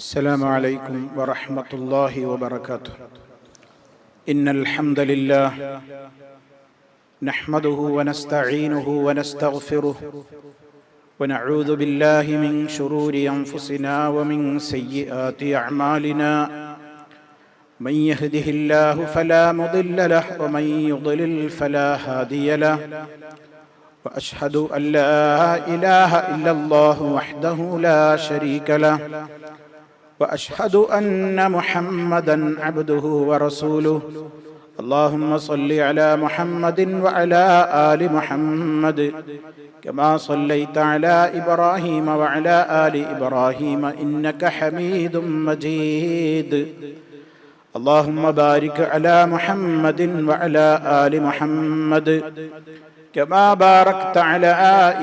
السلام عليكم ورحمة الله وبركاته. إن الحمد لله نحمده ونستعينه ونستغفره ونعوذ بالله من شرور أنفسنا ومن سيئات أعمالنا. من يهده الله فلا مضل له ومن يضلل فلا هادي له. وأشهد أن لا إله إلا الله وحده لا شريك له. وأشهد أن محمدًا عبده ورسوله. اللهم صل على محمد وعلى آل محمد كما صليت على إبراهيم وعلى آل إبراهيم إنك حميد مجيد. اللهم بارك على محمد وعلى آل محمد كما باركت على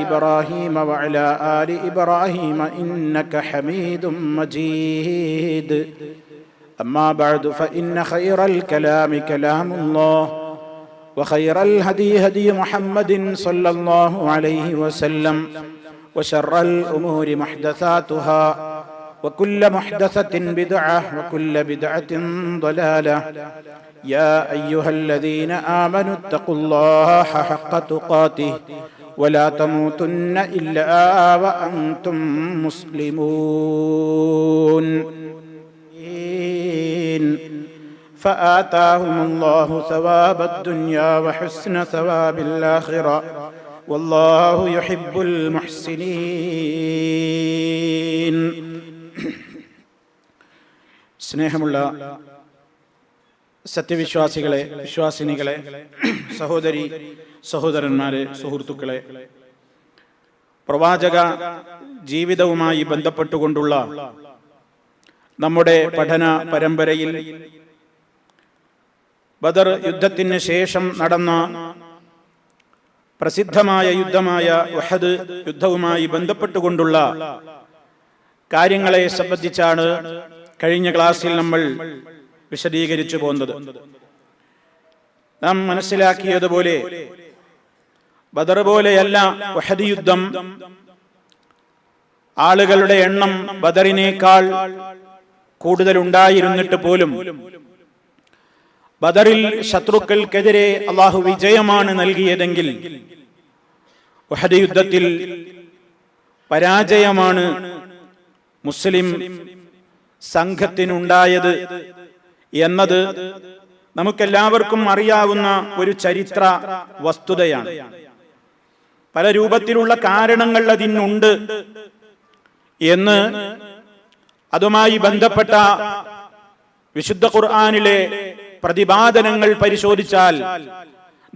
إبراهيم وعلى آل إبراهيم إنك حميد مجيد. أما بعد فإن خير الكلام كلام الله وخير الهدي هدي محمد صلى الله عليه وسلم وشر الأمور محدثاتها وكل محدثة بدعة وكل بدعة ضلالة. يا أيها الذين آمنوا اتقوا الله حق تقاته ولا تموتن إلا وأنتم مسلمون. فآتاهم الله ثواب الدنيا وحسن ثواب الآخرة والله يحب المحسنين. സ്നേഹമുള്ള സത്യവിശ്വാസികളെ, വിശ്വാസിനികളെ, സഹോദരി സഹോദരന്മാരെ, സുഹൃത്തുക്കളെ, പ്രവാചക ജീവിതവുമായി ബന്ധപ്പെട്ടുകൊണ്ടുള്ള നമ്മുടെ പഠന പരമ്പരയിൽ ബദർ യുദ്ധത്തിന് ശേഷം നടന്ന പ്രസിദ്ധമായ യുദ്ധമായ ഉഹദ് യുദ്ധവുമായി ബന്ധപ്പെട്ടുകൊണ്ടുള്ള കാര്യങ്ങളെ സംബന്ധിച്ചാണ് കഴിഞ്ഞ ക്ലാസ്സിൽ നമ്മൾ വിശദീകരിച്ചു പോകുന്നത്. നാം മനസ്സിലാക്കിയതുപോലെ ബദർ പോലെയല്ല ഉഹദ് യുദ്ധം. ആളുകളുടെ എണ്ണം ബദറിനേക്കാൾ കൂടുതലുണ്ടായിരുന്നിട്ട് പോലും ബദറിൽ ശത്രുക്കൾക്കെതിരെ അല്ലാഹു വിജയമാണ് നൽകിയതെങ്കിൽ ഉഹദ് യുദ്ധത്തിൽ പരാജയമാണ് മുസ്ലിം സംഘത്തിനുണ്ടായത് എന്നത് നമുക്കെല്ലാവർക്കും അറിയാവുന്ന ഒരു ചരിത്ര വസ്തുതയാണ്. പല രൂപത്തിലുള്ള കാരണങ്ങൾ അതിനുണ്ട് എന്ന് അതുമായി ബന്ധപ്പെട്ട വിശുദ്ധ ഖുർആനിലെ പ്രതിപാദനങ്ങൾ പരിശോധിച്ചാൽ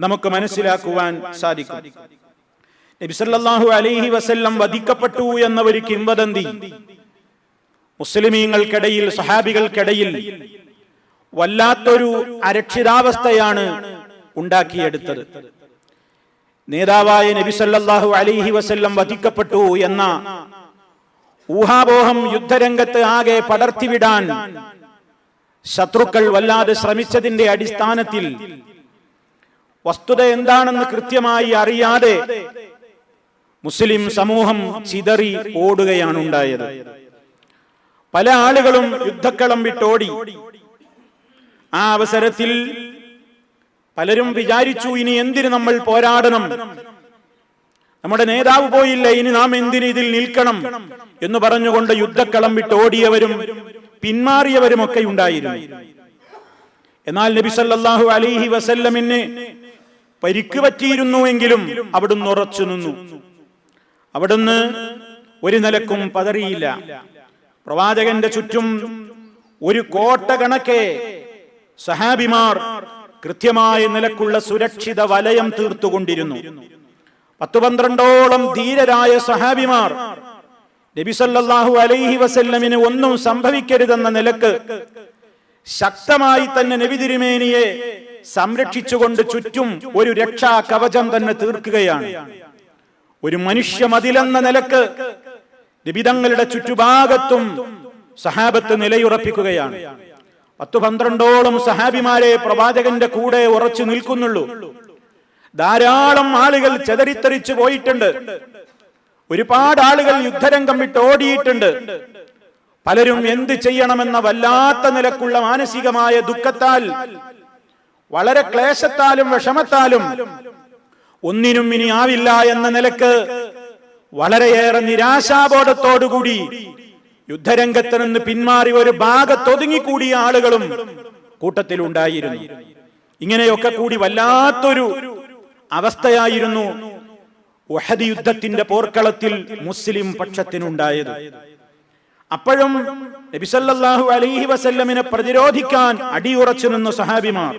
നമുക്ക് മനസ്സിലാക്കുവാൻ സാധിക്കും. നബി സല്ലല്ലാഹു അലൈഹി വസല്ലം വധിക്കപ്പെട്ടു എന്ന ഒരു കിംവദന്തി മുസ്ലിമീങ്ങൾക്കിടയിൽ, സഹാബികൾക്കിടയിൽ വല്ലാത്തൊരു അരക്ഷിതാവസ്ഥയാണ് ഉണ്ടാക്കിയെടുത്തത്. നേതാവായ നബി സല്ലല്ലാഹു അലൈഹി വസല്ലം വധിക്കപ്പെട്ടു എന്ന ഊഹാപോഹം യുദ്ധരംഗത്ത് ആകെ പടർത്തിവിടാൻ ശത്രുക്കൾ വല്ലാതെ ശ്രമിച്ചതിന്റെ അടിസ്ഥാനത്തിൽ വസ്തുത എന്താണെന്ന് കൃത്യമായി അറിയാതെ മുസ്ലിം സമൂഹം ചിതറി ഓടുകയാണ് ഉണ്ടായത്. പല ആളുകളും യുദ്ധക്കളം വിട്ടോടി. ആ അവസരത്തിൽ പലരും വിചാരിച്ചു, ഇനി എന്തിന് നമ്മൾ പോരാടണം, നമ്മുടെ നേതാവ് പോയില്ല, ഇനി നാം എന്തിന് ഇതിൽ നിൽക്കണം എന്ന് പറഞ്ഞുകൊണ്ട് യുദ്ധക്കളം വിട്ടോടിയവരും പിന്മാറിയവരുമൊക്കെ ഉണ്ടായിരുന്നു. എന്നാൽ നബി സല്ലല്ലാഹു അലൈഹി വസല്ലമിന് പരിക്ക് പറ്റിയിരുന്നുവെങ്കിലും അവിടുന്ന് ഉറച്ചു നിന്നു. അവിടുന്ന് ഒരു നിലക്കും പതറിയില്ല. പ്രവാചകന്റെ ചുറ്റും ഒരു കോട്ട കണക്കെ സഹാബിമാർ കൃത്യമായ നിലക്കുള്ള സുരക്ഷിത വലയം തീർത്തുകൊണ്ടിരുന്നു. 10-12ഓളം ധീരരായ സഹാബിമാർ നബി സല്ലല്ലാഹു അലൈഹി വസല്ലമിന് ഒന്നും സംഭവിക്കരുതെന്ന നിലക്ക് ശക്തമായി തന്നെ നബി തിരുമേനിയെ സംരക്ഷിച്ചുകൊണ്ട് ചുറ്റും ഒരു രക്ഷാ കവചം തന്നെ തീർക്കുകയാണ്. ഒരു മനുഷ്യ മതിലെന്ന നിലക്ക് നബിതങ്ങളുടെ ചുറ്റുഭാഗത്തും സഹാബത്ത് നിലയുറപ്പിക്കുകയാണ്. 10-12ഓളം സഹാബിമാരെ പ്രവാചകന്റെ കൂടെ ഉറച്ചു നിൽക്കുന്നുള്ളൂ. ധാരാളം ആളുകൾ ചെതറിത്തെറിച്ചു പോയിട്ടുണ്ട്. ഒരുപാട് ആളുകൾ യുദ്ധരംഗം വിട്ട് ഓടിയിട്ടുണ്ട്. പലരും എന്ത് ചെയ്യണമെന്ന വല്ലാത്ത നിലക്കുള്ള മാനസികമായ ദുഃഖത്താൽ, വളരെ ക്ലേശത്താലും വിഷമത്താലും ഒന്നിനും ഇനി ആവില്ല എന്ന നിലക്ക് വളരെയേറെ നിരാശാബോധത്തോടുകൂടി യുദ്ധരംഗത്ത് നിന്ന് പിന്മാറി ഒരു ഭാഗത്തൊതുങ്ങിക്കൂടിയ ആളുകളും കൂട്ടത്തിലുണ്ടായിരുന്നു. ഇങ്ങനെയൊക്കെ കൂടി വല്ലാത്തൊരു അവസ്ഥയായിരുന്നു ഉഹദ് യുദ്ധത്തിന്റെ പോർക്കളത്തിൽ മുസ്ലിം പക്ഷത്തിനുണ്ടായത്. അപ്പോഴും നബി സല്ലല്ലാഹു അലൈഹി വസല്ലമിനെ പ്രതിരോധിക്കാൻ അടിയുറച്ചു നിന്ന സഹാബിമാർ,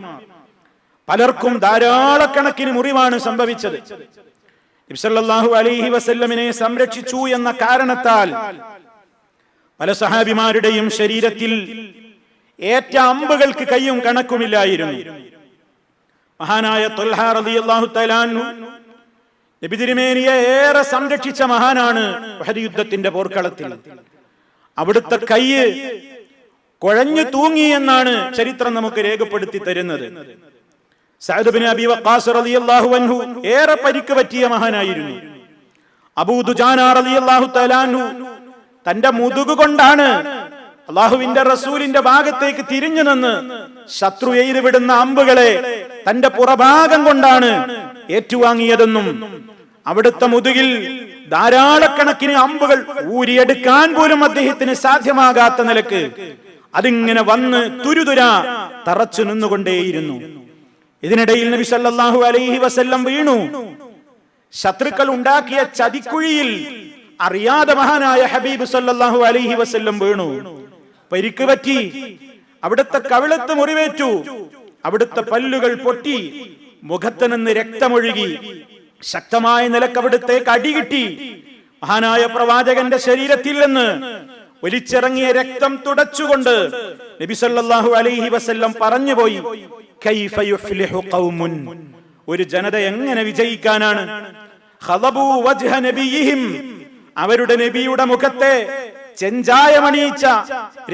പലർക്കും ധാരാളക്കണക്കിന് മുറിവാണ് സംഭവിച്ചത്. നബി സല്ലല്ലാഹു അലൈഹി വസല്ലമിനെ സംരക്ഷിച്ചു എന്ന കാരണത്താൽ പല സഹാബിമാരുടെയും ശരീരത്തിൽ ഏറ്റ അമ്പുകൾക്ക് കയ്യും കണക്കുമില്ലായിരുന്നു. മഹാനായ ത്വൽഹ റളിയല്ലാഹു തആല അൻഹു നബി തിരുമേനിയെ ഏറെ സംരക്ഷിച്ച മഹാനാണ് ഉഹദ് യുദ്ധത്തിന്റെ പോർക്കളത്തിൽ. അവിടുത്തെ കയ്യ് കുഴഞ്ഞു തൂങ്ങി എന്നാണ് ചരിത്രം നമുക്ക് രേഖപ്പെടുത്തി തരുന്നത്. സഅദ് ഇബ്നു അബീ വഖാസ് റളിയല്ലാഹു അൻഹു ഏറെ പരിക്ക് പറ്റിയ മഹാനായിരുന്നു. അബൂ ദുജാന റളിയല്ലാഹു തആല അൻഹു തന്റെ മുതുകു കൊണ്ടാണ് അല്ലാഹുവിന്റെ റസൂലിന്റെ ഭാഗത്തേക്ക് തിരിഞ്ഞു നിന്ന് ശത്രു എയ്തു വിടുന്ന അമ്പുകളെ തന്റെ പുറഭാഗം കൊണ്ടാണ് ഏറ്റുവാങ്ങിയതെന്നും അവിടുത്തെ മുതുകിൽ ധാരാളക്കണക്കിന് അമ്പുകൾ ഊരിയെടുക്കാൻ പോലും അദ്ദേഹത്തിന് സാധ്യമാകാത്ത നിലക്ക് അതിങ്ങനെ വന്ന് തുരുതുര തറച്ചു നിന്നുകൊണ്ടേയിരുന്നു. ഇതിനിടയിൽ നബി സല്ലല്ലാഹു അലൈഹി വസല്ലം വീണു. ശത്രുക്കൾ ഉണ്ടാക്കിയ ചതിക്കുഴിയിൽ അറിയാതെ മഹാനായ ഹബീബ് സല്ലല്ലാഹു അലൈഹി വസല്ലം വീണു. പരിക്ക് പറ്റി, അവിടുത്തെ കവിളത്ത് മുറിവേറ്റു, അവിടുത്തെ പല്ലുകൾ പൊട്ടി, മുഖത്ത് നിന്ന് രക്തമൊഴുകി, ശക്തമായ നിലക്ക് അവിടുത്തേക്ക് അടികിട്ടി. മഹാനായ പ്രവാചകന്റെ ശരീരത്തിൽ നിന്ന് ഒലിച്ചിറങ്ങിയ രക്തം തുടച്ചുകൊണ്ട് നബി സല്ലല്ലാഹു അലൈഹി വസല്ലം പറഞ്ഞുപോയി, കൈഫ യുഫ്ലിഹു ഖൗമുൻ, ഒരു ജനത എങ്ങനെ വിജയിക്കാനാണ്? ഖളബു വജ്ഹ നബിയിഹിം, അവരുടെ നബിയുടെ മുഖത്തെ ചെഞ്ചായമണിയിച്ച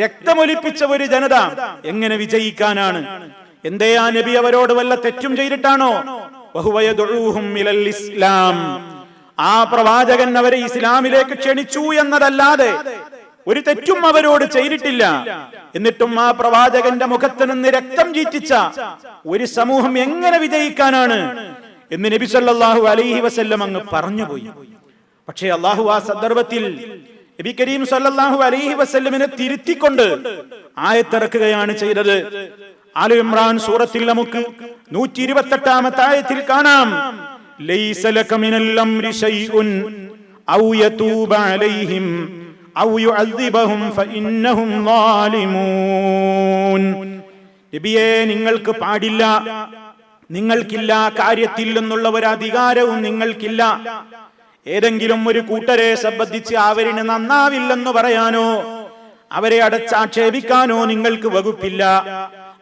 രക്തമൊലിപ്പിച്ച ഒരു ജനത എങ്ങനെ വിജയിക്കാനാണ്? എന്തേ ആ നബി അവരോട് വല്ല തെറ്റും ചെയ്തിട്ടാണോ? വഹുവ യദ്ഉഹും ഇലൽ ഇസ്ലാം, ആ പ്രവാചകൻ അവരെ ഇസ്ലാമിലേക്ക് ക്ഷണിച്ചു എന്നതല്ലാതെ ഒരു തെറ്റും അവരോട് ചെയ്തിട്ടില്ല. എന്നിട്ടും ആ പ്രവാചകന്റെ മുഖത്ത് നിന്ന് രക്തം ചീറ്റിച്ച ഒരു സമൂഹം എങ്ങനെ വിജയിക്കാനാണ് എന്ന് നബി സല്ലല്ലാഹു അലൈഹി വസല്ലം അങ്ങ് പറഞ്ഞുപോയി. പക്ഷേ അല്ലാഹു ആ സന്ദർഭത്തിൽ നബി കരീം സല്ലല്ലാഹു അലൈഹി വസല്ലമിനെ തിരുത്തിക്കൊണ്ട് ആയത്തിറക്കുകയാണ് ചെയ്തത്. ആല ഇംറാൻ സൂറത്തിൽ നമുക്ക് 128ാമത്തെ ആയത്തിൽ കാണാം, ലൈസ ലക മിനൽ അംരി ശൈഉൻ ഔ യതൂബ അലൈഹിം ഔ യുഅദ്ദിബഹും ഫഇന്നഹും ളാലിമൂൻ. നബിയേ, നിങ്ങൾക്ക് പാടില്ല, നിങ്ങൾക്കില്ല കാര്യത്തിൽ നിന്നുള്ള ഒരു അധികാരവും നിങ്ങൾക്കില്ല. ഏതെങ്കിലും ഒരു കൂട്ടരെ സംബന്ധിച്ച് അവരിന് നന്നാവില്ലെന്ന് പറയാനോ അവരെ അടച്ചാക്ഷേപിക്കാനോ നിങ്ങൾക്ക് വകുപ്പില്ല.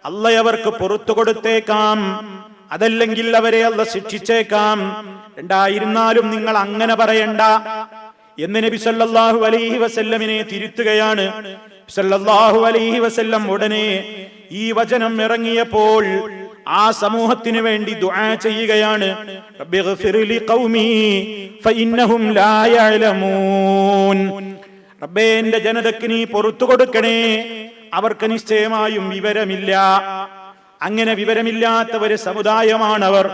അല്ലാഹ് അവർക്ക് പുറത്തു കൊടുത്തേക്കാം, അതല്ലെങ്കിൽ അവരെ അല്ലാഹ് ശിക്ഷിച്ചേക്കാം. രണ്ടായിരുന്നാലും നിങ്ങൾ അങ്ങനെ പറയണ്ട എന്ന് നബി സല്ലല്ലാഹു അലൈഹി വസല്ലമിനെ തിരുത്തുകയാണ്. സല്ലല്ലാഹു അലൈഹി വസല്ലം ഉടനെ ഈ വചനം ഇറങ്ങിയപ്പോൾ ആ സമൂഹത്തിന് വേണ്ടി ദുആ ചെയ്യുകയാണ്, റബ്ബിഗ്ഫിർ ലി ഖൗമി ഫഇന്നഹും ലാ യഅലമൂൻ. റബ്ബേ, എന്റെ ജനതയ്ക്ക് നീ പുറത്തു കൊടുക്കണേ, അവർക്ക് നിശ്ചയമായും വിവരമില്ല. അങ്ങനെ വിവരമില്ലാത്ത ഒരു സമുദായമാണവർ.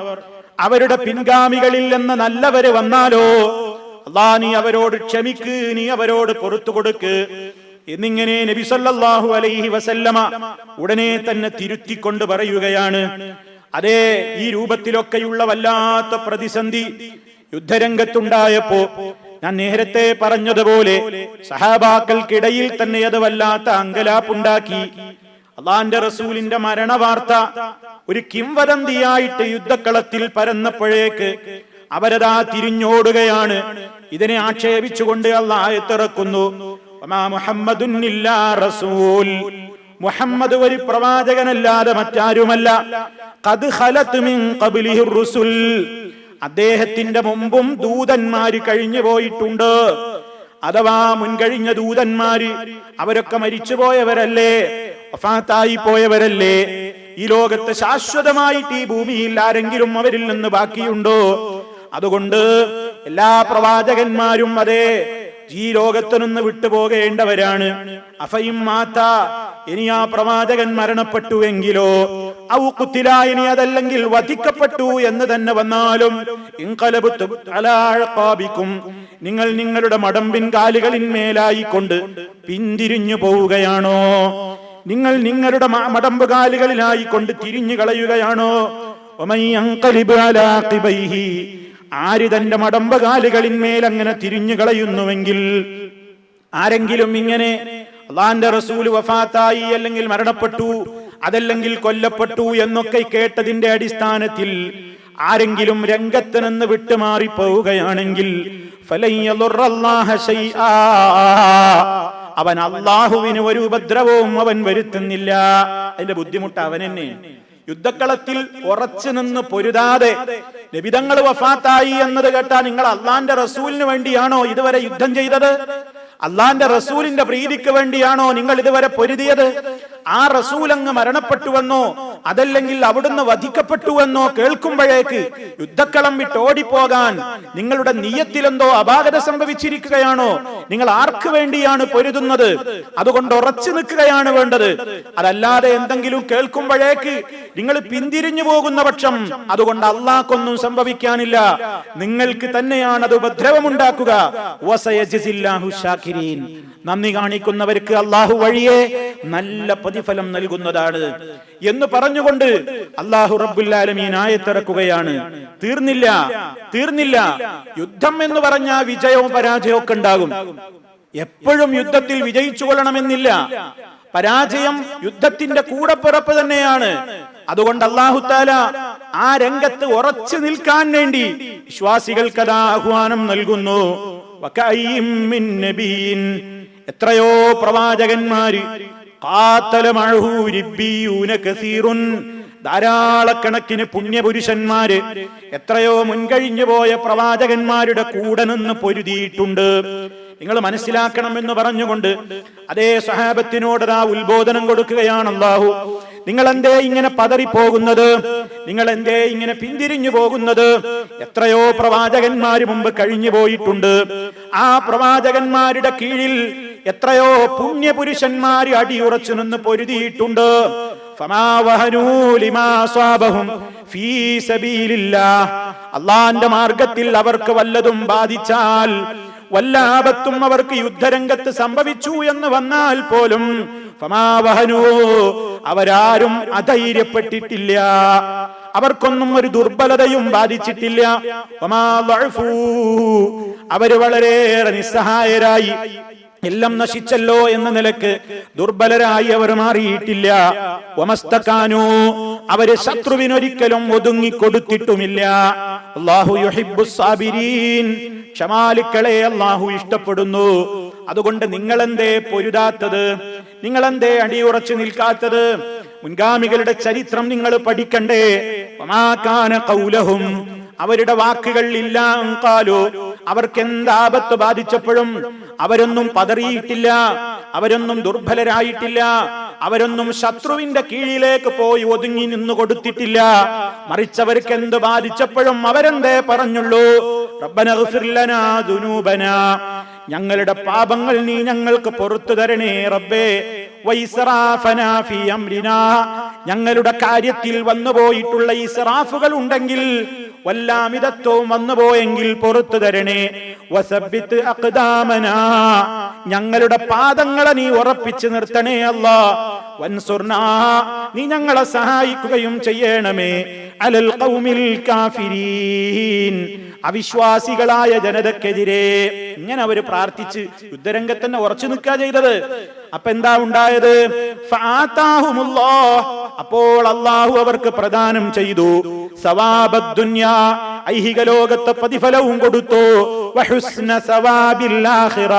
അവരുടെ പിൻഗാമികളിൽ നിന്ന് നല്ലവര് വന്നാലോ അല്ലാഹ് നീ അവരോട് ക്ഷമിക്ക്, നീ അവരോട് പുറത്തു കൊടുക്ക് എന്നിങ്ങനെ നബി സല്ലല്ലാഹു അലൈഹി വസല്ലമ ഉടനെ തന്നെ തിരുത്തിക്കൊണ്ട് പറയുകയാണ്. അതേ, ഈ രൂപത്തിലൊക്കെയുള്ള വല്ലാത്ത പ്രതിസന്ധി യുദ്ധരംഗത്തുണ്ടായപ്പോ ഞാൻ നേരത്തെ പറഞ്ഞതുപോലെ സഹാബാക്കൾക്കിടയിൽ തന്നെ അത് വല്ലാത്ത അങ്കലാപ്പുണ്ടാക്കി. അള്ളാന്റെ റസൂലിന്റെ മരണവാർത്ത ഒരു കിംവദന്തിയായിട്ട് യുദ്ധക്കളത്തിൽ പരന്നപ്പോഴേക്ക് അവരതാ തിരിഞ്ഞോടുകയാണ്. ഇതിനെ ആക്ഷേപിച്ചുകൊണ്ട് അല്ലാഹ് ആയത്തിറക്കുന്നു, മുഹമ്മദുൻ ഇല്ലാ റസൂൽ, മുഹമ്മദ് ഒരു പ്രവാചകനല്ലാതെ മറ്റാരുമല്ല. ഖദ് ഖലത് മിൻ ഖബ്ലിഹിർ റുസുൽ, അദ്ദേഹത്തിന്റെ മുമ്പും ദൂതന്മാര് കഴിഞ്ഞു പോയിട്ടുണ്ട്. അഥവാ മുൻകഴിഞ്ഞ ദൂതന്മാര് അവരൊക്കെ മരിച്ചുപോയവരല്ലേ, വഫാത്തായി പോയവരല്ലേ. ഈ ലോകത്ത് ശാശ്വതമായിട്ട് ഈ ഭൂമിയിൽ ആരെങ്കിലും അവരിൽ നിന്ന് ബാക്കിയുണ്ടോ? അതുകൊണ്ട് എല്ലാ പ്രവാചകന്മാരും അതേ ഈ ലോകത്തു നിന്ന് വിട്ടുപോകേണ്ടവരാണ്. അഫയും മാത, ഇനി ആ പ്രവാചകൻ മരണപ്പെട്ടുവെങ്കിലോ, ഔ ഖുതില, ഇനി അതല്ലെങ്കിൽ വധിക്കപ്പെട്ടു എന്ന് തന്നെ വന്നാലും, ഇൻഖലബതും അലാ അഖാബിക്കും, നിങ്ങൾ നിങ്ങളുടെ മടമ്പിൻ കാലുകളിന്മേലായിക്കൊണ്ട് പിന്തിരിഞ്ഞു പോവുകയാണോ? നിങ്ങൾ നിങ്ങളുടെ മടമ്പ് കാലുകളിലായിക്കൊണ്ട് തിരിഞ്ഞു കളയുകയാണോ? വമൻ യൻഖലിബ് അലാ ഖിബൈഹി, ആര് തന്റെ മടമ്പ് കാലുകളിന്മേൽ അങ്ങനെ തിരിഞ്ഞു കളയുന്നുവെങ്കിൽ, ആരെങ്കിലും ഇങ്ങനെ അല്ലാഹുവിന്റെ റസൂൽ വഫാത്തായി, അല്ലെങ്കിൽ മരണപ്പെട്ടു, അതല്ലെങ്കിൽ കൊല്ലപ്പെട്ടു എന്നൊക്കെ കേട്ടതിന്റെ അടിസ്ഥാനത്തിൽ ആരെങ്കിലും രംഗത്ത് നിന്ന് വിട്ടുമാറി പോവുകയാണെങ്കിൽ ഫലൻ യദുറല്ലാഹ ശൈആ, അവൻ അല്ലാഹുവിന് ഒരു ഉപദ്രവവും അവൻ വരുത്തുന്നില്ല. അതിന്റെ ബുദ്ധിമുട്ട് അവൻ തന്നെ. യുദ്ധക്കളത്തിൽ ഉറച്ചു നിന്ന് പൊരുതാതെ നബിതങ്ങൾ വഫാത്തായി എന്നത് കേട്ടാ നിങ്ങൾ അള്ളാന്റെ റസൂലിന് വേണ്ടിയാണോ ഇതുവരെ യുദ്ധം ചെയ്തത്? അള്ളാന്റെ റസൂലിന്റെ പ്രീതിക്ക് വേണ്ടിയാണോ നിങ്ങൾ ഇതുവരെ പൊരുതിയത്? ആ റസൂൽ അങ്ങ് മരണപ്പെട്ടുവെന്നോ അതല്ലെങ്കിൽ അവിടുന്ന് വധിക്കപ്പെട്ടുവെന്നോ കേൾക്കുമ്പോഴേക്ക് യുദ്ധക്കളം വിട്ട് ഓടിപ്പോകാൻ നിങ്ങളുടെ നിയ്യത്തിലെന്തോ അപാകത സംഭവിച്ചിരിക്കുകയാണോ? നിങ്ങൾ ആർക്ക് വേണ്ടിയാണ് പൊരുതുന്നത്? അതുകൊണ്ട് ഉറച്ചു നിൽക്കുകയാണ് വേണ്ടത്. അതല്ലാതെ എന്തെങ്കിലും കേൾക്കുമ്പോഴേക്ക് നിങ്ങൾ പിന്തിരിഞ്ഞു പോകുന്ന പക്ഷം അതുകൊണ്ട് അള്ളാഹ്ക്കൊന്നും സംഭവിക്കാനില്ല, നിങ്ങൾക്ക് തന്നെയാണ് അത് ഉപദ്രവമുണ്ടാക്കുക. വസയജിസില്ലാഹു ശാകിരീൻ, നന്ദി കാണിക്കുന്നവർക്ക് അള്ളാഹു വഴിയെ നല്ല പ്രതിഫലം നൽകുന്നതാണ് എന്ന് പറഞ്ഞുകൊണ്ട് അള്ളാഹു റബ്ബുൽ ആലമീൻ ആയത്തിറക്കുകയാണ്. തീർന്നില്ല. യുദ്ധം എന്ന് പറഞ്ഞാൽ വിജയവും പരാജയവും ഒക്കെ ഉണ്ടാകും. എപ്പോഴും യുദ്ധത്തിൽ വിജയിച്ചു കൊള്ളണമെന്നില്ല. പരാജയം യുദ്ധത്തിന്റെ കൂടപ്പിറപ്പ് തന്നെയാണ്. അതുകൊണ്ട് അല്ലാഹു തആല ആ രംഗത്ത് ഉറച്ചു നിൽക്കാൻ വേണ്ടി വിശ്വാസികൾക്ക് ആഹ്വാനം നൽകുന്നു. വകഅയ്യിൻ മിൻ നബിയിൻ, എത്രയോ പ്രവാചകന്മാര്, ഖാതല മഅഹു റിബ്ബിയൂന കസീറുൻ, ധാരാളക്കണക്കിന് പുണ്യപുരുഷന്മാര് എത്രയോ മുൻകഴിഞ്ഞു പോയ പ്രവാചകന്മാരുടെ കൂടെ നിന്ന് പൊരുതിയിട്ടുണ്ട്. നിങ്ങൾ മനസ്സിലാക്കണം എന്ന് പറഞ്ഞുകൊണ്ട് അതേ സ്വഹാബത്തിനോട് ആ ഉത്ബോധനം കൊടുക്കുകയാണ് അല്ലാഹു. നിങ്ങൾ എന്തേ ഇങ്ങനെ പതറിപ്പോകുന്നത്? നിങ്ങൾ എന്തേ ഇങ്ങനെ പിന്തിരിഞ്ഞു പോകുന്നത്? എത്രയോ പ്രവാചകന്മാര് മുമ്പ് കഴിഞ്ഞു പോയിട്ടുണ്ട്. ആ പ്രവാചകന്മാരുടെ കീഴിൽ എത്രയോ പുണ്യപുരുഷന്മാര് അടിയുറച്ചു നിന്ന് പൊരുതിയിട്ടുണ്ട്. അള്ളാന്റെ മാർഗത്തിൽ അവർക്ക് വല്ലതും ബാധിച്ചാൽ, വല്ല ആപത്തും അവർക്ക് യുദ്ധരംഗത്ത് സംഭവിച്ചു എന്ന് വന്നാൽ പോലും അവരാരും അധൈര്യപ്പെട്ടിട്ടില്ല, അവർക്കൊന്നും ഒരു ദുർബലതയും ബാധിച്ചിട്ടില്ല. അവര് വളരെയേറെ നിസ്സഹായരായി, എല്ലാം നശിച്ചല്ലോ എന്ന നിലക്ക് ദുർബലരായി അവർ മാറിയിട്ടില്ല. വമസ്തകാനു, അവര് ശത്രുവിനൊരിക്കലും ഒതുങ്ങിക്കൊടുത്തിട്ടുമില്ല. അല്ലാഹു യുഹിബ്ബുസ് സാബിരീൻ, ക്ഷമാലുക്കളെ അല്ലാഹു ഇഷ്ടപ്പെടുന്നു. അതുകൊണ്ട് നിങ്ങളെന്തേ പൊരുതാത്തത്? നിങ്ങളെന്തേ അടിയുറച്ചു നിൽക്കാത്തത്? മുൻഗാമികളുടെ ചരിത്രം നിങ്ങൾ പഠിക്കണ്ടേ. വമാ കാന ഖൗലഹും, അവരുടെ വാക്കുകൾ ഇല്ലാ ഖാലു, അവർക്ക് എന്താപത്ത് ബാധിച്ചപ്പോഴും അവരൊന്നും പതറിയിട്ടില്ല, അവരൊന്നും ദുർബലരായിട്ടില്ല, അവരൊന്നും ശത്രുവിന്റെ കീഴിലേക്ക് പോയി ഒതുങ്ങി നിന്നു കൊടുത്തിട്ടില്ല. മറിച്ചവർക്ക് എന്ത് ബാധിച്ചപ്പോഴും അവരെന്തേ പറഞ്ഞുള്ളൂ? റബ്ബനാ ഗ്ഫിർ ലനാ ദുനൂബനാ, ഞങ്ങളുടെ പാപങ്ങൾ നീ ഞങ്ങൾക്ക് പുറത്തു തരണേ റബ്ബേ. വൈസ്റാഫനാ ഫീ അംരിനാ, ഞങ്ങളുടെ കാര്യത്തിൽ വന്നുപോയിട്ടുള്ള ഇസ്റാഫുകൾ ഉണ്ടെങ്കിൽ, വല്ലാമിതത്വവും വന്നുപോയെങ്കിൽ പുറത്തു തരണേ. വസബ്ബിത് അഖ്ദാമനാ, ഞങ്ങളുടെ പാദങ്ങളെ നീ ഉറപ്പിച്ചു നിർത്തണേ അല്ലാ. വൻസുർനാ, നീ ഞങ്ങളെ സഹായിക്കുകയും ചെയ്യണമേ. അലൽ ഖൗമിൽ കാഫിരീൻ, അവിശ്വാസികളായ ജനതക്കെതിരെ. ഇങ്ങനെ അവര് പ്രാർത്ഥിച്ച് യുദ്ധരംഗത്ത് തന്നെ ഉറച്ചു നിൽക്കുക ചെയ്തത്. അപ്പൊ എന്താ ഉണ്ടായത്? ഫആതാഹുമുല്ലാഹ്, അപ്പോൾ അല്ലാഹു അവർക്ക് പ്രദാനം ചെയ്തു സവാബദ് ദുനിയാ, ഐഹിക ലോകത്തെ പ്രതിഫലവും കൊടുത്തു. വഹുസ്ന സവാബിൽ ആഖിറ,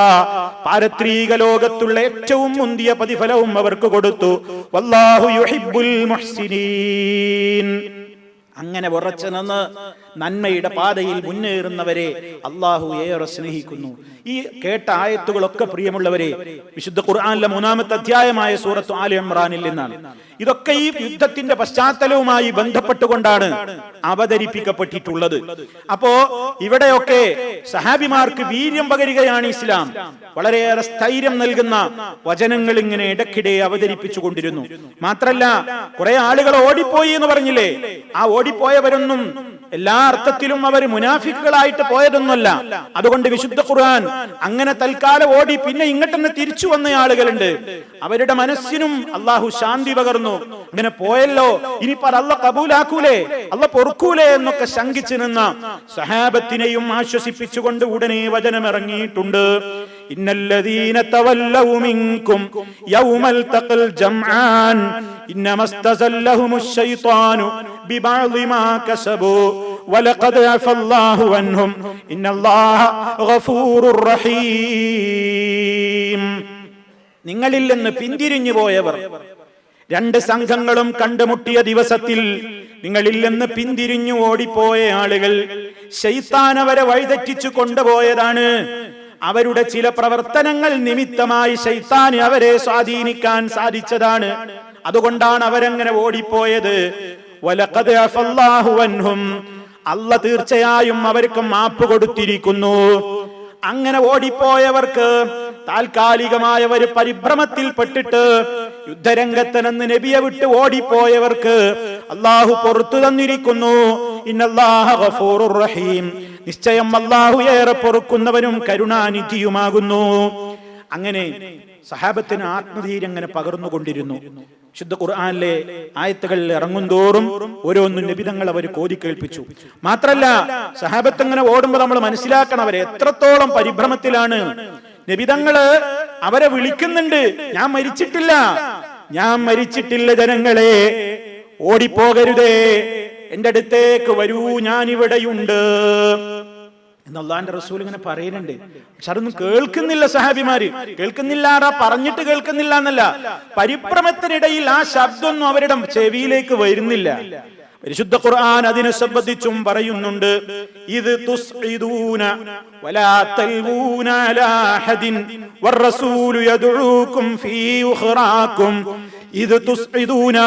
പാരത്രിക ലോകത്തുള്ള ഏറ്റവും മുന്തിയ പ്രതിഫലവും അവർക്ക് കൊടുത്തു. വല്ലാഹു യുഹിബ്ബുൽ മുഹ്സിനീൻ, അങ്ങനെ ഉറച്ചു നിന്ന് നന്മയുടെ പാതയിൽ മുന്നേറുന്നവരെ അള്ളാഹു ഏറെ സ്നേഹിക്കുന്നു. ഈ കേട്ട ആയത്തുകളൊക്കെ പ്രിയമുള്ളവരെ വിശുദ്ധ ഖുർആനിലെ 3-ാമത്തെ അധ്യായമായ സൂറത്ത് ആലി ഇംറാനിൽ നിന്നാണ്. ഇതൊക്കെ ഈ യുദ്ധത്തിന്റെ പശ്ചാത്തലവുമായി ബന്ധപ്പെട്ടുകൊണ്ടാണ് അവതരിപ്പിക്കപ്പെട്ടിട്ടുള്ളത്. അപ്പോ ഇവിടെയൊക്കെ സഹാബിമാർക്ക് വീര്യം പകരുകയാണ് ഇസ്ലാം. വളരെയേറെ സ്ഥൈര്യം നൽകുന്ന വചനങ്ങൾ ഇങ്ങനെ ഇടയ്ക്കിടെ അവതരിപ്പിച്ചു കൊണ്ടിരുന്നു. മാത്രല്ല കുറെ ആളുകൾ ഓടിപ്പോയി എന്ന് പറഞ്ഞില്ലേ, ആ ഓടിപ്പോയവരൊന്നും എല്ലാ അർത്ഥത്തിലും അവർ മുനാഫിക്കുകളായിട്ട് പോയതൊന്നുമല്ല. അതുകൊണ്ട് വിശുദ്ധ ഖുർആൻ അങ്ങനെ തൽക്കാലം ഓടി പിന്നെ ഇങ്ങോട്ടന്നെ തിരിച്ചു വന്ന ആളുകളുണ്ട്. അവരുടെ മനസ്സിനും അള്ളാഹു ശാന്തി പകർന്നു. അങ്ങനെ പോയല്ലോ, ഇനിയിപ്പോ അള്ളാഹ് കബൂലാക്കൂലേ, അള്ളാഹ് പൊറുക്കൂലേ എന്നൊക്കെ ശങ്കിച്ചു നിന്ന സഹാബത്തിനെയും ആശ്വസിപ്പിച്ചുകൊണ്ട് ഉടനെ വചനം ഇറങ്ങിയിട്ടുണ്ട്. ഇന്നല്ലദീന തവല്ലൗ മിൻകും യൗമൽ തഖൽ ജംആൻ ഇന്നമസ്തസല്ലഹുമുശ് ശൈത്വാനു ബിബഅദി മാ കസബു വലഖദ് അഫല്ലാഹു അൻഹും ഇന്നല്ലാഹ ഗഫൂറുർ റഹീം. നിങ്ങളിൽ നിന്ന് പിന്തിരിഞ്ഞു പോയവർ, രണ്ട് സംഘങ്ങളും കണ്ടുമുട്ടിയ ദിവസത്തിൽ നിങ്ങളിൽ നിന്ന് പിന്തിരിഞ്ഞു ഓടിപ്പോയ ആളുകൾ ശൈത്താൻ അവരെ വഴിതെറ്റിച്ചു കൊണ്ടുപോയതാണ്. അവരുടെ ചില പ്രവർത്തനങ്ങൾ നിമിത്തമായി ശൈത്താൻ അവരെ സ്വാധീനിക്കാൻ സാധിച്ചതാണ്. അതുകൊണ്ടാണ് അവരങ്ങനെ ഓടിപ്പോയത്. വലഖദ് അഫല്ലാഹു അൻഹും, അല്ലാഹ് തീർച്ചയായും അവർക്ക് മാപ്പ് കൊടുത്തിരിക്കുന്നു. അങ്ങനെ ഓടിപ്പോയവർക്ക് താൽക്കാലികമായ ഒരു പരിഭ്രമത്തിൽ പെട്ടിട്ട് യുദ്ധരംഗത്ത് നിന്ന് നബിയെ വിട്ട് ഓടിപ്പോയവർക്ക് അല്ലാഹു പുറത്തു തന്നിരിക്കുന്നു. ഇന്നല്ലാഹ ഗഫൂറുർ റഹീം, നിശ്ചയം അല്ലാഹു ഏറെ പൊറുക്കുന്നവനും കരുണാനിധിയുമാകുന്നു. അങ്ങനെ സഹാബത്തിന് ആത്മധൈര്യം അങ്ങനെ പകർന്നുകൊണ്ടിരുന്നു. ശുദ്ധ ഖുർആനിലെ ആയത്തുകൾ ഇറങ്ങുന്തോറും ഓരോന്നും നബി തങ്ങൾ അവർ കോതി കേൾപ്പിച്ചു. മാത്രല്ല സഹാബത്ത് ഇങ്ങനെ ഓടുമ്പോൾ നമ്മൾ മനസ്സിലാക്കണം അവരെ എത്രത്തോളം പരിഭ്രമത്തിലാണ്. നബി തങ്ങള് അവരെ വിളിക്കുന്നുണ്ട്, ഞാൻ മരിച്ചിട്ടില്ല, ഞാൻ മരിച്ചിട്ടില്ല, ജനങ്ങളെ ഓടിപ്പോകരുതേ, എന്റെ അടുത്തേക്ക് വരൂ, ഞാൻ ഇവിടെയുണ്ട് എന്ന് അല്ലാഹുവിന്റെ റസൂൽ ഇങ്ങനെ പറയുന്നുണ്ട്. പക്ഷെ അതൊന്നും കേൾക്കുന്നില്ല സഹാബിമാര്. കേൾക്കുന്നില്ല, പറഞ്ഞിട്ട് കേൾക്കുന്നില്ല എന്നല്ല, പരിഭ്രമത്തിനിടയിൽ ആ ശബ്ദമൊന്നും അവരുടെ ചെവിയിലേക്ക് വരുന്നില്ല. പരിശുദ്ധ ഖുർആൻ അതിനെ സംബന്ധിച്ചും പറയുന്നുണ്ട്. ഇത് തുസ്ഇദൂന വലാ തൽവൂന അലാ അഹദിൻ വറസൂലു യദ്ഊകും ഫീ ഉഖറാകും. ഇത് തുസ്ഇദൂന,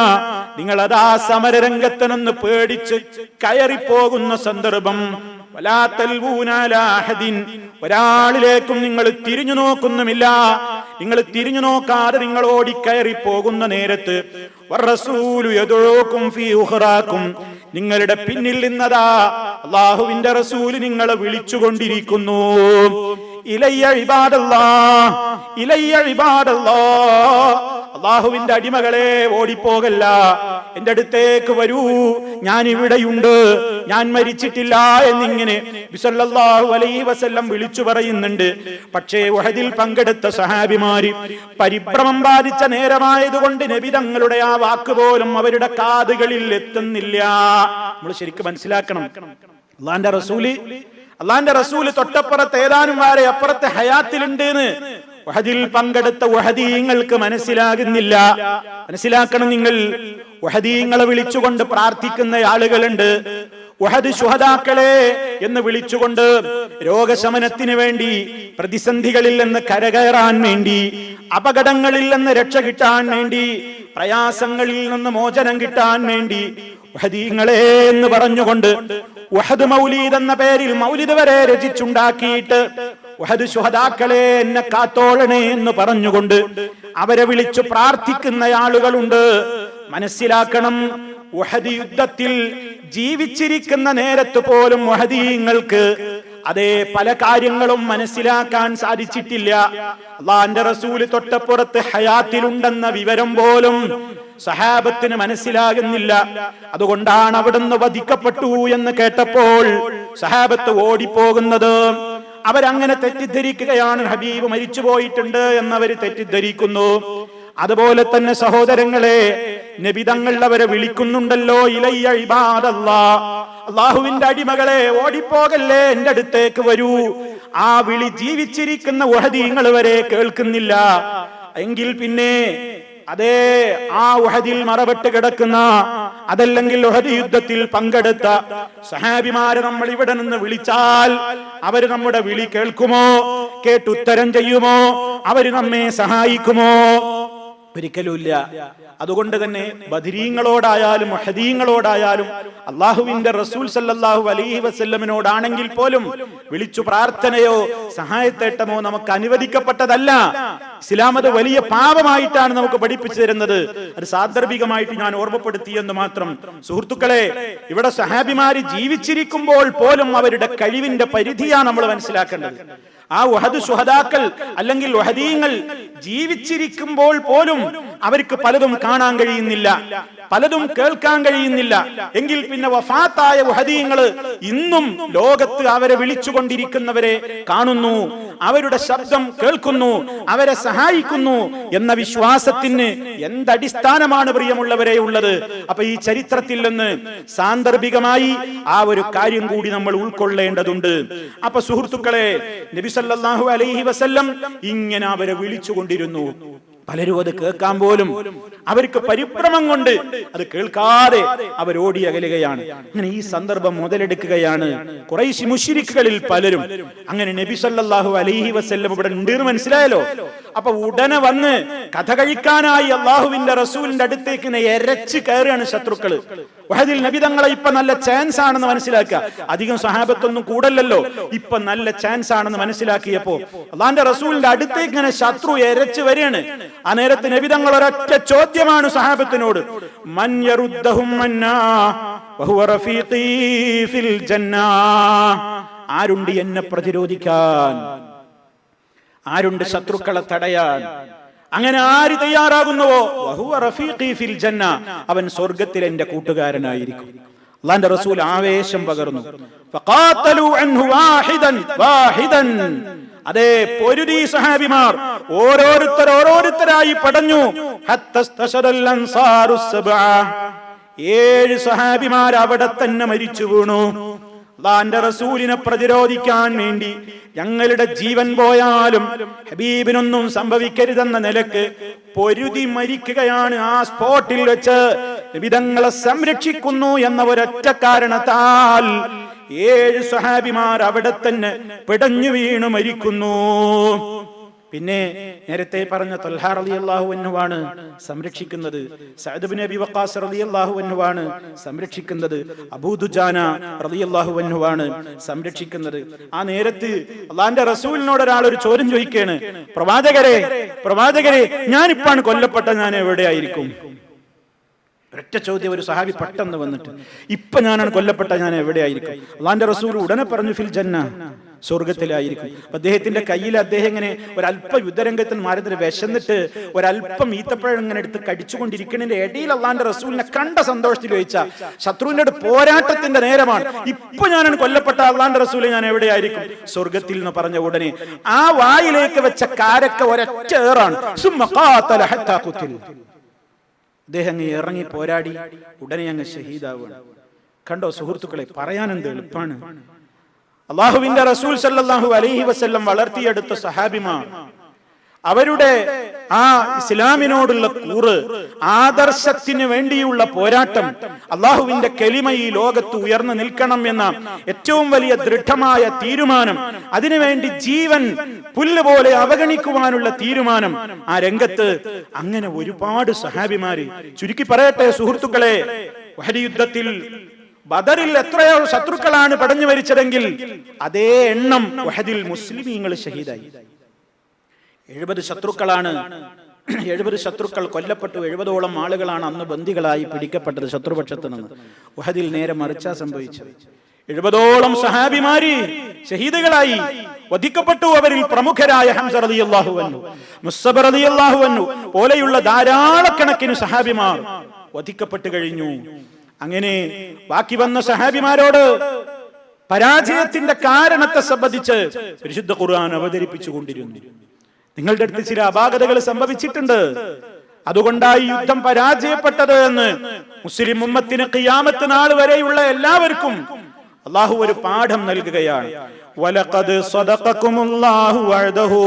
നിങ്ങൾ അതാ സമരരംഗത്ത് നിന്ന് പേടിച്ച് കയറിപ്പോകുന്ന സന്ദർഭം. വലാ തൽവൂന അലാ അഹദിൻ, ഒരാളിലേക്കും നിങ്ങൾ തിരിഞ്ഞു നോക്കുന്നുമില്ല. നിങ്ങൾ തിരിഞ്ഞു നോക്കാതെ നിങ്ങൾ ഓടിക്കയറി പോകുന്ന നേരത്ത് വറസൂലു യദ്ഊകും ഫീ ഉഖറാകും, നിങ്ങളുടെ പിന്നിൽ നിന്നതാ അല്ലാഹുവിന്റെ റസൂല് നിങ്ങളെ വിളിച്ചുകൊണ്ടിരിക്കുന്നു. ഇലയ്യ ഇബാദല്ലാഹ്, ഇലയ്യ ഇബാദല്ലാഹ്, അല്ലാഹുവിന്റെ അടിമകളെ ഓടിപ്പോകല്ല, എന്റെ അടുത്തേക്ക് വരൂ, ഞാൻ ഇവിടെയുണ്ട്, ഞാൻ മരിച്ചിട്ടില്ല എന്നിങ്ങനെ നബി സല്ലല്ലാഹു അലൈഹി വസല്ലം വിളിച്ചു പറയുന്നുണ്ട്. പക്ഷേ ഉഹദിൽ പങ്കെടുത്ത സഹാബിമാര് പരിഭ്രമം ബാധിച്ച നേരമായതുകൊണ്ട് നബി തങ്ങളുടെ ആ വാക്ക് പോലും അവരുടെ കാതുകളിൽ എത്തുന്നില്ല. നമ്മൾ ശരിക്കും മനസ്സിലാക്കണം, അള്ളാന്റെ റസൂല് തൊട്ടപ്പുറത്ത് ഏതാനും വാരെ അപ്പുറത്തെ ഹയാത്തിലുണ്ട് എന്ന് ഉഹദിൽ പങ്കെടുത്ത ഉഹദീങ്ങൾക്ക് മനസ്സിലാകുന്നില്ല. മനസ്സിലാക്കണം നിങ്ങൾ, ഉഹദീങ്ങളെ വിളിച്ചുകൊണ്ട് പ്രാർത്ഥിക്കുന്ന ആളുകളുണ്ട്. ഉഹദ് ശുഹദാക്കളെ എന്ന് വിളിച്ചുകൊണ്ട് രോഗശമനത്തിന് വേണ്ടി, പ്രതിസന്ധികളിൽ നിന്ന് കരകയറാൻ വേണ്ടി, അപകടങ്ങളിൽ നിന്ന് രക്ഷ കിട്ടാൻ വേണ്ടി, പ്രയാസങ്ങളിൽ നിന്ന് മോചനം കിട്ടാൻ വേണ്ടി ഉഹദീങ്ങളെ എന്ന് പറഞ്ഞുകൊണ്ട് ഉഹദ് മൗലീദ് എന്ന പേരിൽ മൗലിദ് വരെ രചിച്ചുണ്ടാക്കിയിട്ട് ഉഹദ് ശുഹദാക്കളെ എന്നെ കാത്തോളണേ എന്ന് പറഞ്ഞുകൊണ്ട് അവരെ വിളിച്ചു പ്രാർത്ഥിക്കുന്ന ആളുകളുണ്ട്. മനസ്സിലാക്കണം, ഉഹദ് യുദ്ധത്തിൽ ജീവിച്ചിരിക്കുന്ന നേരത്ത് പോലും ഉഹദീങ്ങൾക്ക് അതേ പല കാര്യങ്ങളും മനസ്സിലാക്കാൻ സാധിച്ചിട്ടില്ല. അല്ലാഹുവിന്റെ റസൂല് തൊട്ടപ്പുറത്ത് ഹയാത്തിലുണ്ടെന്ന വിവരം പോലും സഹാബത്തിന് മനസ്സിലാകുന്നില്ല. അതുകൊണ്ടാണ് അവിടുന്ന് വധിക്കപ്പെട്ടു എന്ന് കേട്ടപ്പോൾ സഹാബത്ത് ഓടിപ്പോകുന്നത്. അവരങ്ങനെ തെറ്റിദ്ധരിക്കുകയാണ്, ഹബീബ് മരിച്ചു പോയിട്ടുണ്ട് എന്നവര് തെറ്റിദ്ധരിക്കുന്നു. അതുപോലെ തന്നെ സഹോദരങ്ങളെ, നബി തങ്ങൾ അവരെ വിളിക്കുന്നുണ്ടല്ലോ, ഇലയ്യ ഇബാദല്ലാഹ്, അല്ലാഹുവിന്റെ അടിമകളെ ഓടിപ്പോകല്ലേ, എന്റെ അടുത്തേക്ക് വരൂ. ആ വിളി ജീവിച്ചിരിക്കുന്ന ഉഹദീങ്ങൾ വരെ കേൾക്കുന്നില്ല. എങ്കിൽ പിന്നെ അതേ ആ ഉഹദിൽ മറവിട്ട് കിടക്കുന്ന, അതല്ലെങ്കിൽ ഉഹദ് യുദ്ധത്തിൽ പങ്കെടുത്ത സഹാബിമാരെ നമ്മൾ ഇവിടെ നിന്ന് വിളിച്ചാൽ അവര് നമ്മുടെ വിളി കേൾക്കുമോ? കേട്ടുത്തരം ചെയ്യുമോ? അവര് നമ്മെ സഹായിക്കുമോ? ഒരിക്കലുമില്ല. അതുകൊണ്ട് തന്നെ ബദരീങ്ങളോടായാലും ഉഹദീങ്ങളോടായാലും അള്ളാഹുവിന്റെ റസൂൽ സല്ലല്ലാഹു അലൈഹി വസല്ലമിനോടാണെങ്കിൽ പോലും വിളിച്ചു പ്രാർത്ഥനയോ സഹായത്തേട്ടമോ നമുക്ക് അനുവദിക്കപ്പെട്ടതല്ല. ഇസ്ലാം അത് വലിയ പാപമായിട്ടാണ് നമുക്ക് പഠിപ്പിച്ചു തരുന്നത്. അത് സാന്ദർഭികമായിട്ട് ഞാൻ ഓർമ്മപ്പെടുത്തിയെന്ന് മാത്രം. സുഹൃത്തുക്കളെ, ഇവിടെ സഹാബിമാര് ജീവിച്ചിരിക്കുമ്പോൾ പോലും അവരുടെ കഴിവിന്റെ പരിധിയാണ് നമ്മൾ മനസ്സിലാക്കേണ്ടത്. ആ ഉഹദ് ശുഹദാക്കൾ അല്ലെങ്കിൽ ഉഹദീങ്ങൾ ജീവിച്ചിരിക്കുമ്പോൾ പോലും അവർക്ക് പലതും കാണാൻ കഴിയുന്നില്ല, പലതും കേൾക്കാൻ കഴിയുന്നില്ല. എങ്കിൽ പിന്നെ വഫാത്തായ ഉഹദീങ്ങൾ ഇന്നും ലോകത്ത് അവരെ വിളിച്ചുകൊണ്ടിരിക്കുന്നവരെ കാണുന്നു, അവരുടെ ശബ്ദം കേൾക്കുന്നു, അവരെ സഹായിക്കുന്നു എന്ന വിശ്വാസത്തിന് എന്തടിസ്ഥാനമാണ് പ്രിയമുള്ളവരെ ഉള്ളത്? അപ്പൊ ഈ ചരിത്രത്തിൽ നിന്ന് സാന്ദർഭികമായി ആ ഒരു കാര്യം കൂടി നമ്മൾ ഉൾക്കൊള്ളേണ്ടതുണ്ട്. അപ്പൊ സുഹൃത്തുക്കളെ, നബി സല്ലല്ലാഹു അലൈഹി വസല്ലം ഇങ്ങനെ അവരെ വിളിച്ചുകൊണ്ടിരുന്നു. പലരും അത് കേൾക്കാൻ പോലും അവർക്ക് പരിഭ്രമം കൊണ്ട് അത് കേൾക്കാതെ അവരോടി അകലുകയാണ്. അങ്ങനെ ഈ സന്ദർഭം മുതലെടുക്കുകയാണ് ഖുറൈശി മുശ്രിക്കുകളിൽ പലരും. അങ്ങനെ നബി സല്ലല്ലാഹു അലൈഹി വസല്ലം ഇവിടെ ഉണ്ട് എന്ന് മനസ്സിലായല്ലോ. അപ്പൊ ഉടനെ വന്ന് കഥ കഴിക്കാനായി അള്ളാഹുവിന്റെ റസൂലിന്റെ അടുത്തേക്ക് എരച്ച് കയറുകയാണ് ശത്രുക്കള്. ഉഹദിൽ നബി തങ്ങളെ ഇപ്പൊ നല്ല ചാൻസ് ആണെന്ന് മനസ്സിലാക്കുക. അധികം സഹാബത്തൊന്നും കൂടല്ലോ, ഇപ്പൊ നല്ല ചാൻസ് ആണെന്ന് മനസ്സിലാക്കിയപ്പോ അള്ളാന്റെ റസൂലിന്റെ അടുത്തേക്ക് ഇങ്ങനെ ശത്രു എരച്ച് വരികയാണ്. ആ നേരത്ത് നബി തങ്ങൾ ഒരൊറ്റ ചോദ്യമാണ് സഹാബത്തിനോട്, മൻ യറുദ്ദഹും മന്നാ വഹുവ റഫീഖീ ഫിൽ ജന്നാ. ആരുണ്ട് എന്നെ പ്രതിരോധിക്കാൻ? ആരുണ്ട് ശത്രുക്കളെ തടയാൻ? അങ്ങനെ ആര് തയ്യാറാകുന്നുവോ വഹുവ റഫീഖീ ഫിൽ ജന്ന, അവൻ സ്വർഗ്ഗത്തിൽ എന്റെ കൂട്ടുകാരനായിരിക്കും. അല്ലാഹുവിന്റെ റസൂൽ ആവേശം പകർന്നു. ഫഖാതലു അൻഹു വാഹിദൻ. അതേ പൊരുതി സഹാബിമാർ ഓരോരുത്തരായി പടഞ്ഞു. ഹത്തസ്തശദൽ അൻസാറു സബ്അ. 7 സഹാബിമാർ അവിടെ തന്നെ മരിച്ചു വീണു. അല്ലാഹുവിന്റെ റസൂലിനെ പ്രതിരോധിക്കാൻ വേണ്ടി ഞങ്ങളുടെ ജീവൻ പോയാലും ഹബീബിനൊന്നും സംഭവിക്കരുതെന്ന നിലക്ക് പൊരുതി മരിക്കുകയാണ്. ആ സ്പോട്ടിൽ വെച്ച് നബി തങ്ങളെ സംരക്ഷിക്കുന്നു എന്ന ഒരൊറ്റ കാരണത്താൽ 7 സഹാബിമാർ അവിടെ തന്നെ പിടഞ്ഞു വീണു മരിക്കുന്നു. പിന്നെ നേരത്തെ പറഞ്ഞ തൽഹാ റളിയല്ലാഹു അൻഹുവാണ് സംരക്ഷിക്കുന്നത്, സഅദ് ഇബ്നു അബി വഖാസ് റളിയല്ലാഹു അൻഹുവാണ് സംരക്ഷിക്കുന്നത്, അബൂ ദുജാന റളിയല്ലാഹു അൻഹുവാണ് സംരക്ഷിക്കുന്നത്. ആ നേരത്ത് അല്ലാഹുവിന്റെ റസൂലിനോട് ഒരാൾ ഒരു ചോദ്യം ചോദിക്കുകയാണ്, പ്രവാചകരെ ഞാനിപ്പാണ് കൊല്ലപ്പെട്ട, ഞാൻ എവിടെയായിരിക്കും? ഒരൊറ്റ ചോദ്യം ഒരു സഹാബി പെട്ടെന്ന് വന്നിട്ട്, ഇപ്പൊ ഞാനാണ് കൊല്ലപ്പെട്ട, ഞാൻ എവിടെയായിരിക്കും? അല്ലാഹുവിന്റെ റസൂൽ ഉടനെ പറഞ്ഞു, ഫിൽ ജന്ന, സ്വർഗത്തിലായിരിക്കും. അദ്ദേഹത്തിന്റെ കയ്യിൽ അദ്ദേഹം ഇങ്ങനെ ഒരല്പം യുദ്ധരംഗത്തിന് മാരത്തിന് വിശന്നിട്ട് ഒരല്പം ഈത്തപ്പഴം ഇങ്ങനെ എടുത്ത് കടിച്ചുകൊണ്ടിരിക്കുന്നതിന്റെ ഇടയിൽ അല്ലാഹുവിന്റെ റസൂലിനെ കണ്ട സന്തോഷത്തിൽ ചോദിച്ച, ശത്രുവിന്റെ പോരാട്ടത്തിന്റെ നേരമാണ്, ഇപ്പൊ ഞാനാണ് കൊല്ലപ്പെട്ട, അല്ലാഹുവിന്റെ റസൂലെ ഞാൻ എവിടെയായിരിക്കും? സ്വർഗത്തിൽ എന്ന് പറഞ്ഞ ഉടനെ ആ വായിലേക്ക് വെച്ച കാരക്ക ഒരൊറ്റ ഏറാണ്. അദ്ദേഹം അങ്ങ് ഇറങ്ങി പോരാടി ഉടനെ അങ്ങ് ഷഹീദാവുകയാണ്. കണ്ടോ സുഹൃത്തുക്കളെ, പറയാൻ എന്ത് എളുപ്പമാണ്. അള്ളാഹുവിന്റെ റസൂൽ സല്ലല്ലാഹു അലൈഹി വസല്ലം വളർത്തിയെടുത്ത സഹാബിമാർ, അവരുടെ ആ ഇസ്ലാമിനോടുള്ള കൂറ്, ആദർശത്തിന് വേണ്ടിയുള്ള പോരാട്ടം, അള്ളാഹുവിന്റെ കലിമ ഈ ലോകത്ത് ഉയർന്നു നിൽക്കണം എന്ന ഏറ്റവും വലിയ ദൃഢമായ തീരുമാനം, അതിനുവേണ്ടി ജീവൻ പുല്ലുപോലെ അവഗണിക്കുവാനുള്ള തീരുമാനം, ആ രംഗത്ത് അങ്ങനെ ഒരുപാട് സഹാബിമാര്. ചുരുക്കി പറയട്ടെ സുഹൃത്തുക്കളെ, ഉഹദ് യുദ്ധത്തിൽ ബദറിൽ എത്രയോ ശത്രുക്കളാണ് പടഞ്ഞു മരിച്ചതെങ്കിൽ അതേ എണ്ണം ഉഹദിൽ മുസ്ലിമീങ്ങൾ ഷഹീദായി. 70 ശത്രുക്കളാണ്, 70 ശത്രുക്കൾ കൊല്ലപ്പെട്ടു. 70ഓളം ആളുകളാണ് അന്ന് ബന്ദികളായി പിടിക്കപ്പെട്ടത് ശത്രുപക്ഷത്ത് നിന്ന്. ഉഹദിൽ നേരെ മറിച്ചാ സംഭവിച്ചത്. 70ഓളം സഹാബിമാര് ഷഹീദുകളായി, വധിക്കപ്പെട്ടു. അവരിൽ പ്രമുഖരായ ഹംസ റളിയല്ലാഹു അൻഹു, മുസ്അബ് റളിയല്ലാഹു അൻഹു പോലെയുള്ള ധാരാളക്കണക്കിന് സഹാബിമാർ വധിക്കപ്പെട്ടു കഴിഞ്ഞു. അങ്ങനെ ബാക്കി വന്ന സഹാബിമാരോട് പരാജയത്തിന്റെ കാരണത്തെ സംബന്ധിച്ച് പരിശുദ്ധ ഖുർആൻ അവതരിപ്പിച്ചു കൊണ്ടിരുന്നു. നിങ്ങളുടെ അടുത്ത് ചില അപാകതകൾ സംഭവിച്ചിട്ടുണ്ട്, അതുകൊണ്ടായി യുദ്ധം പരാജയപ്പെട്ടത് എന്ന് മുസ്ലിം ഉമ്മത്തിന് ഖിയാമത്ത് നാൾ വരെയുള്ള എല്ലാവർക്കും അല്ലാഹു ഒരു പാഠം നൽകുകയാണ്. വലഖദ് സദഖകുമുല്ലാഹു വഅദഹു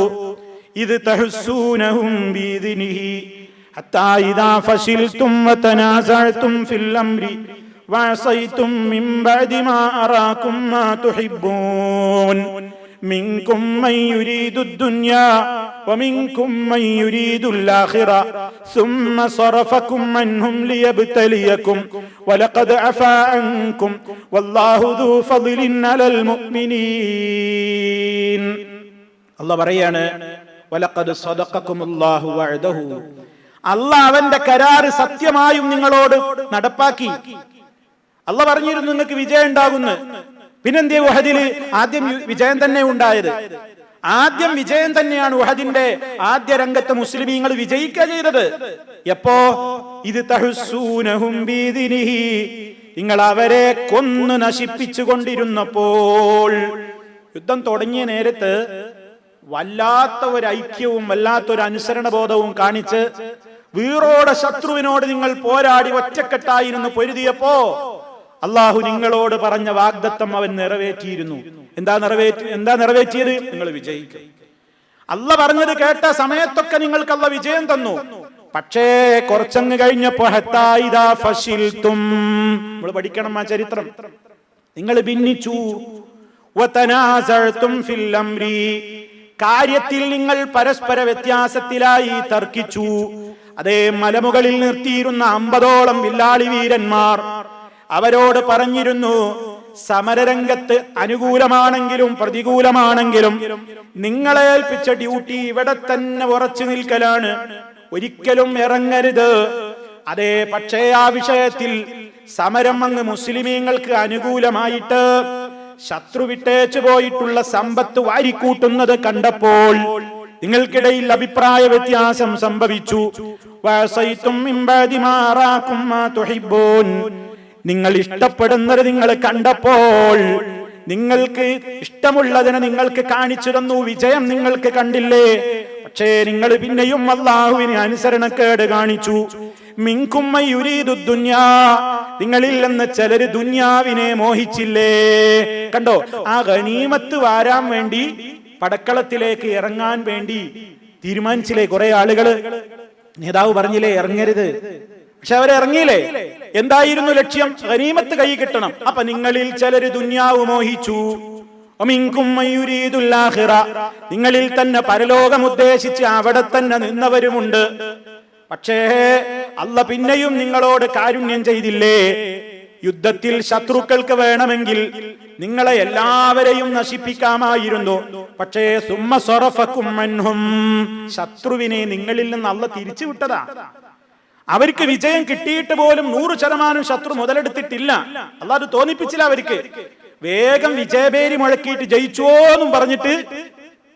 ഇദ് തഹസ്സൂനഹും ബിഇദ്നിഹി ഹത്താ ഇദാ ഫശിൽതും വതനാസഅതും ഫിൽ അംരി വഅസൈതും മിൻ ബഅദി മാ അറാകും മാ തുഹിബ്ബൂൻ മിൻകും മൻ യുരീദു ദുനിയാ വമിൻകും മൻ യുരീദുൽ ആഖിറ സുമ്മ സറഫകും അൻഹും ലിയബ്തലിയകും വലഖദ് അഫാ അൻകും വല്ലാഹു ദൂ ഫളിൻ അലൽ മുഅ്മിനീൻ. അല്ലാഹു പറയാണ്, വലഖദ് സദഖകുമുല്ലാഹു വഅദഹു, അല്ലാഹ് അവന്റെ കരാർ സത്യമായും നിങ്ങളോട് നടപ്പാക്കി. അല്ലാഹ് പറഞ്ഞിരുന്നു നിങ്ങൾക്ക് വിജയം ഉണ്ടാകുന്നു. പിന്നെന്തേ ഉഹദില് ആദ്യം വിജയം തന്നെ ഉണ്ടായത്? ആദ്യം വിജയം തന്നെയാണ് ഉഹദിന്റെ ആദ്യ രംഗത്ത് മുസ്ലിമീങ്ങൾ വിജയിക്കുക ചെയ്തത്. എപ്പോ? ഇത് തഹുസ്സൂനഹും ബിദിനിഹി, നിങ്ങൾ അവരെ കൊന്നു നശിപ്പിച്ചു കൊണ്ടിരുന്നപ്പോൾ. യുദ്ധം തുടങ്ങിയ നേരത്ത് വല്ലാത്ത ഒരു ഐക്യവും വല്ലാത്തൊരു അനുസരണ ബോധവും കാണിച്ച് വീറോടെ ശത്രുവിനോട് നിങ്ങൾ പോരാടി ഒറ്റക്കെട്ടായിരുന്നു പൊരുതിയപ്പോ അള്ളാഹു നിങ്ങളോട് പറഞ്ഞ വാഗ്ദത്തം അവൻ നിറവേറ്റിയിരുന്നു. എന്താ നിറവേറ്റിയത്? നിങ്ങൾ വിജയിക്കും. അള്ളാഹ് പറഞ്ഞത് കേട്ട സമയത്തൊക്കെ നിങ്ങൾക്ക് അള്ളാഹ് വിജയം തന്നു. പക്ഷേ കുറച്ചങ്ങ് കഴിഞ്ഞപ്പോ നമ്മൾ പഠിക്കണം ആ ചരിത്രം. നിങ്ങൾ ഭിന്നിച്ചു. വതനാസഅതും ഫിൽ അംരി, കാര്യത്തിൽ നിങ്ങൾ പരസ്പര വ്യത്യാസത്തിലായി തർക്കിച്ചു. അതേ മലമുകളിൽ നിർത്തിയിരുന്ന 50ഓളം വില്ലാളി വീരന്മാർ അവരോട് പറഞ്ഞിരുന്നു, സമരരംഗത്ത് അനുകൂലമാണെങ്കിലും പ്രതികൂലമാണെങ്കിലും നിങ്ങളെ ഏൽപ്പിച്ച ഡ്യൂട്ടി ഇവിടെ തന്നെ ഉറച്ചു നിൽക്കലാണ്, ഒരിക്കലും ഇറങ്ങരുത്. അതേ പക്ഷേ ആ വിഷയത്തിൽ സമരം അങ്ങ് മുസ്ലിമീങ്ങൾക്ക് അനുകൂലമായിട്ട് ശത്രു വിട്ടേച്ചു പോയിട്ടുള്ള സമ്പത്ത് വാരിക്കൂട്ടുന്നത് കണ്ടപ്പോൾ നിങ്ങൾക്കിടയിൽ അഭിപ്രായ വ്യത്യാസം സംഭവിച്ചു. നിങ്ങൾ ഇഷ്ടപ്പെടുന്നത് നിങ്ങൾ കണ്ടപ്പോൾ, നിങ്ങൾക്ക് ഇഷ്ടമുള്ളതിനെ നിങ്ങൾക്ക് കാണിച്ചു തന്നു, വിജയം നിങ്ങൾക്ക് കണ്ടില്ലേ? പക്ഷേ നിങ്ങൾ പിന്നെയും അല്ലാഹുവിന് അനുസരണക്കേട് കാണിച്ചു. മിൻകും മൻ യുരീദു ദുനിയാ, നിങ്ങളിൽ നിന്ന് ചിലര് ദുനിയാവിനെ മോഹിച്ചില്ലേ? കണ്ടോ, ആ ഗനീമത്ത് വാരാൻ വേണ്ടി പടക്കളത്തിലേക്ക് ഇറങ്ങാൻ വേണ്ടി തീരുമാനിച്ചില്ലേ കുറെ ആളുകള്? നേതാവ് പറഞ്ഞില്ലേ ഇറങ്ങരുത്, പക്ഷെ അവരിറങ്ങിയില്ലേ? എന്തായിരുന്നു ലക്ഷ്യം? ഗനീമത്ത് കൈ കിട്ടണം. അപ്പൊ നിങ്ങളിൽ ചിലര് ദുനിയാവ് മോഹിച്ചു. നിങ്ങളിൽ തന്നെ പരലോകം ഉദ്ദേശിച്ച് അവിടെ തന്നെ നിന്നവരുമുണ്ട്. പക്ഷേ അല്ലാഹ് പിന്നെയും നിങ്ങളോട് കാരുണ്യം ചെയ്തില്ലേ? യുദ്ധത്തിൽ ശത്രുക്കൾക്ക് വേണമെങ്കിൽ നിങ്ങളെ എല്ലാവരെയും നശിപ്പിക്കാമായിരുന്നു. പക്ഷേ സുമ്മ സറഫകും അൻഹും, ശത്രുവിനെ നിങ്ങളിൽ നിന്ന് അല്ലാഹ് തിരിച്ചു വിട്ടതാ. അവർക്ക് വിജയം കിട്ടിയിട്ട് പോലും 100% ശത്രു മുതലെടുത്തിട്ടില്ല. അല്ലാഹ് അത് തോന്നിപ്പിച്ചില്ല അവർക്ക്. വേഗം വിജയപേരി മുഴക്കിയിട്ട് ജയിച്ചോന്നും പറഞ്ഞിട്ട്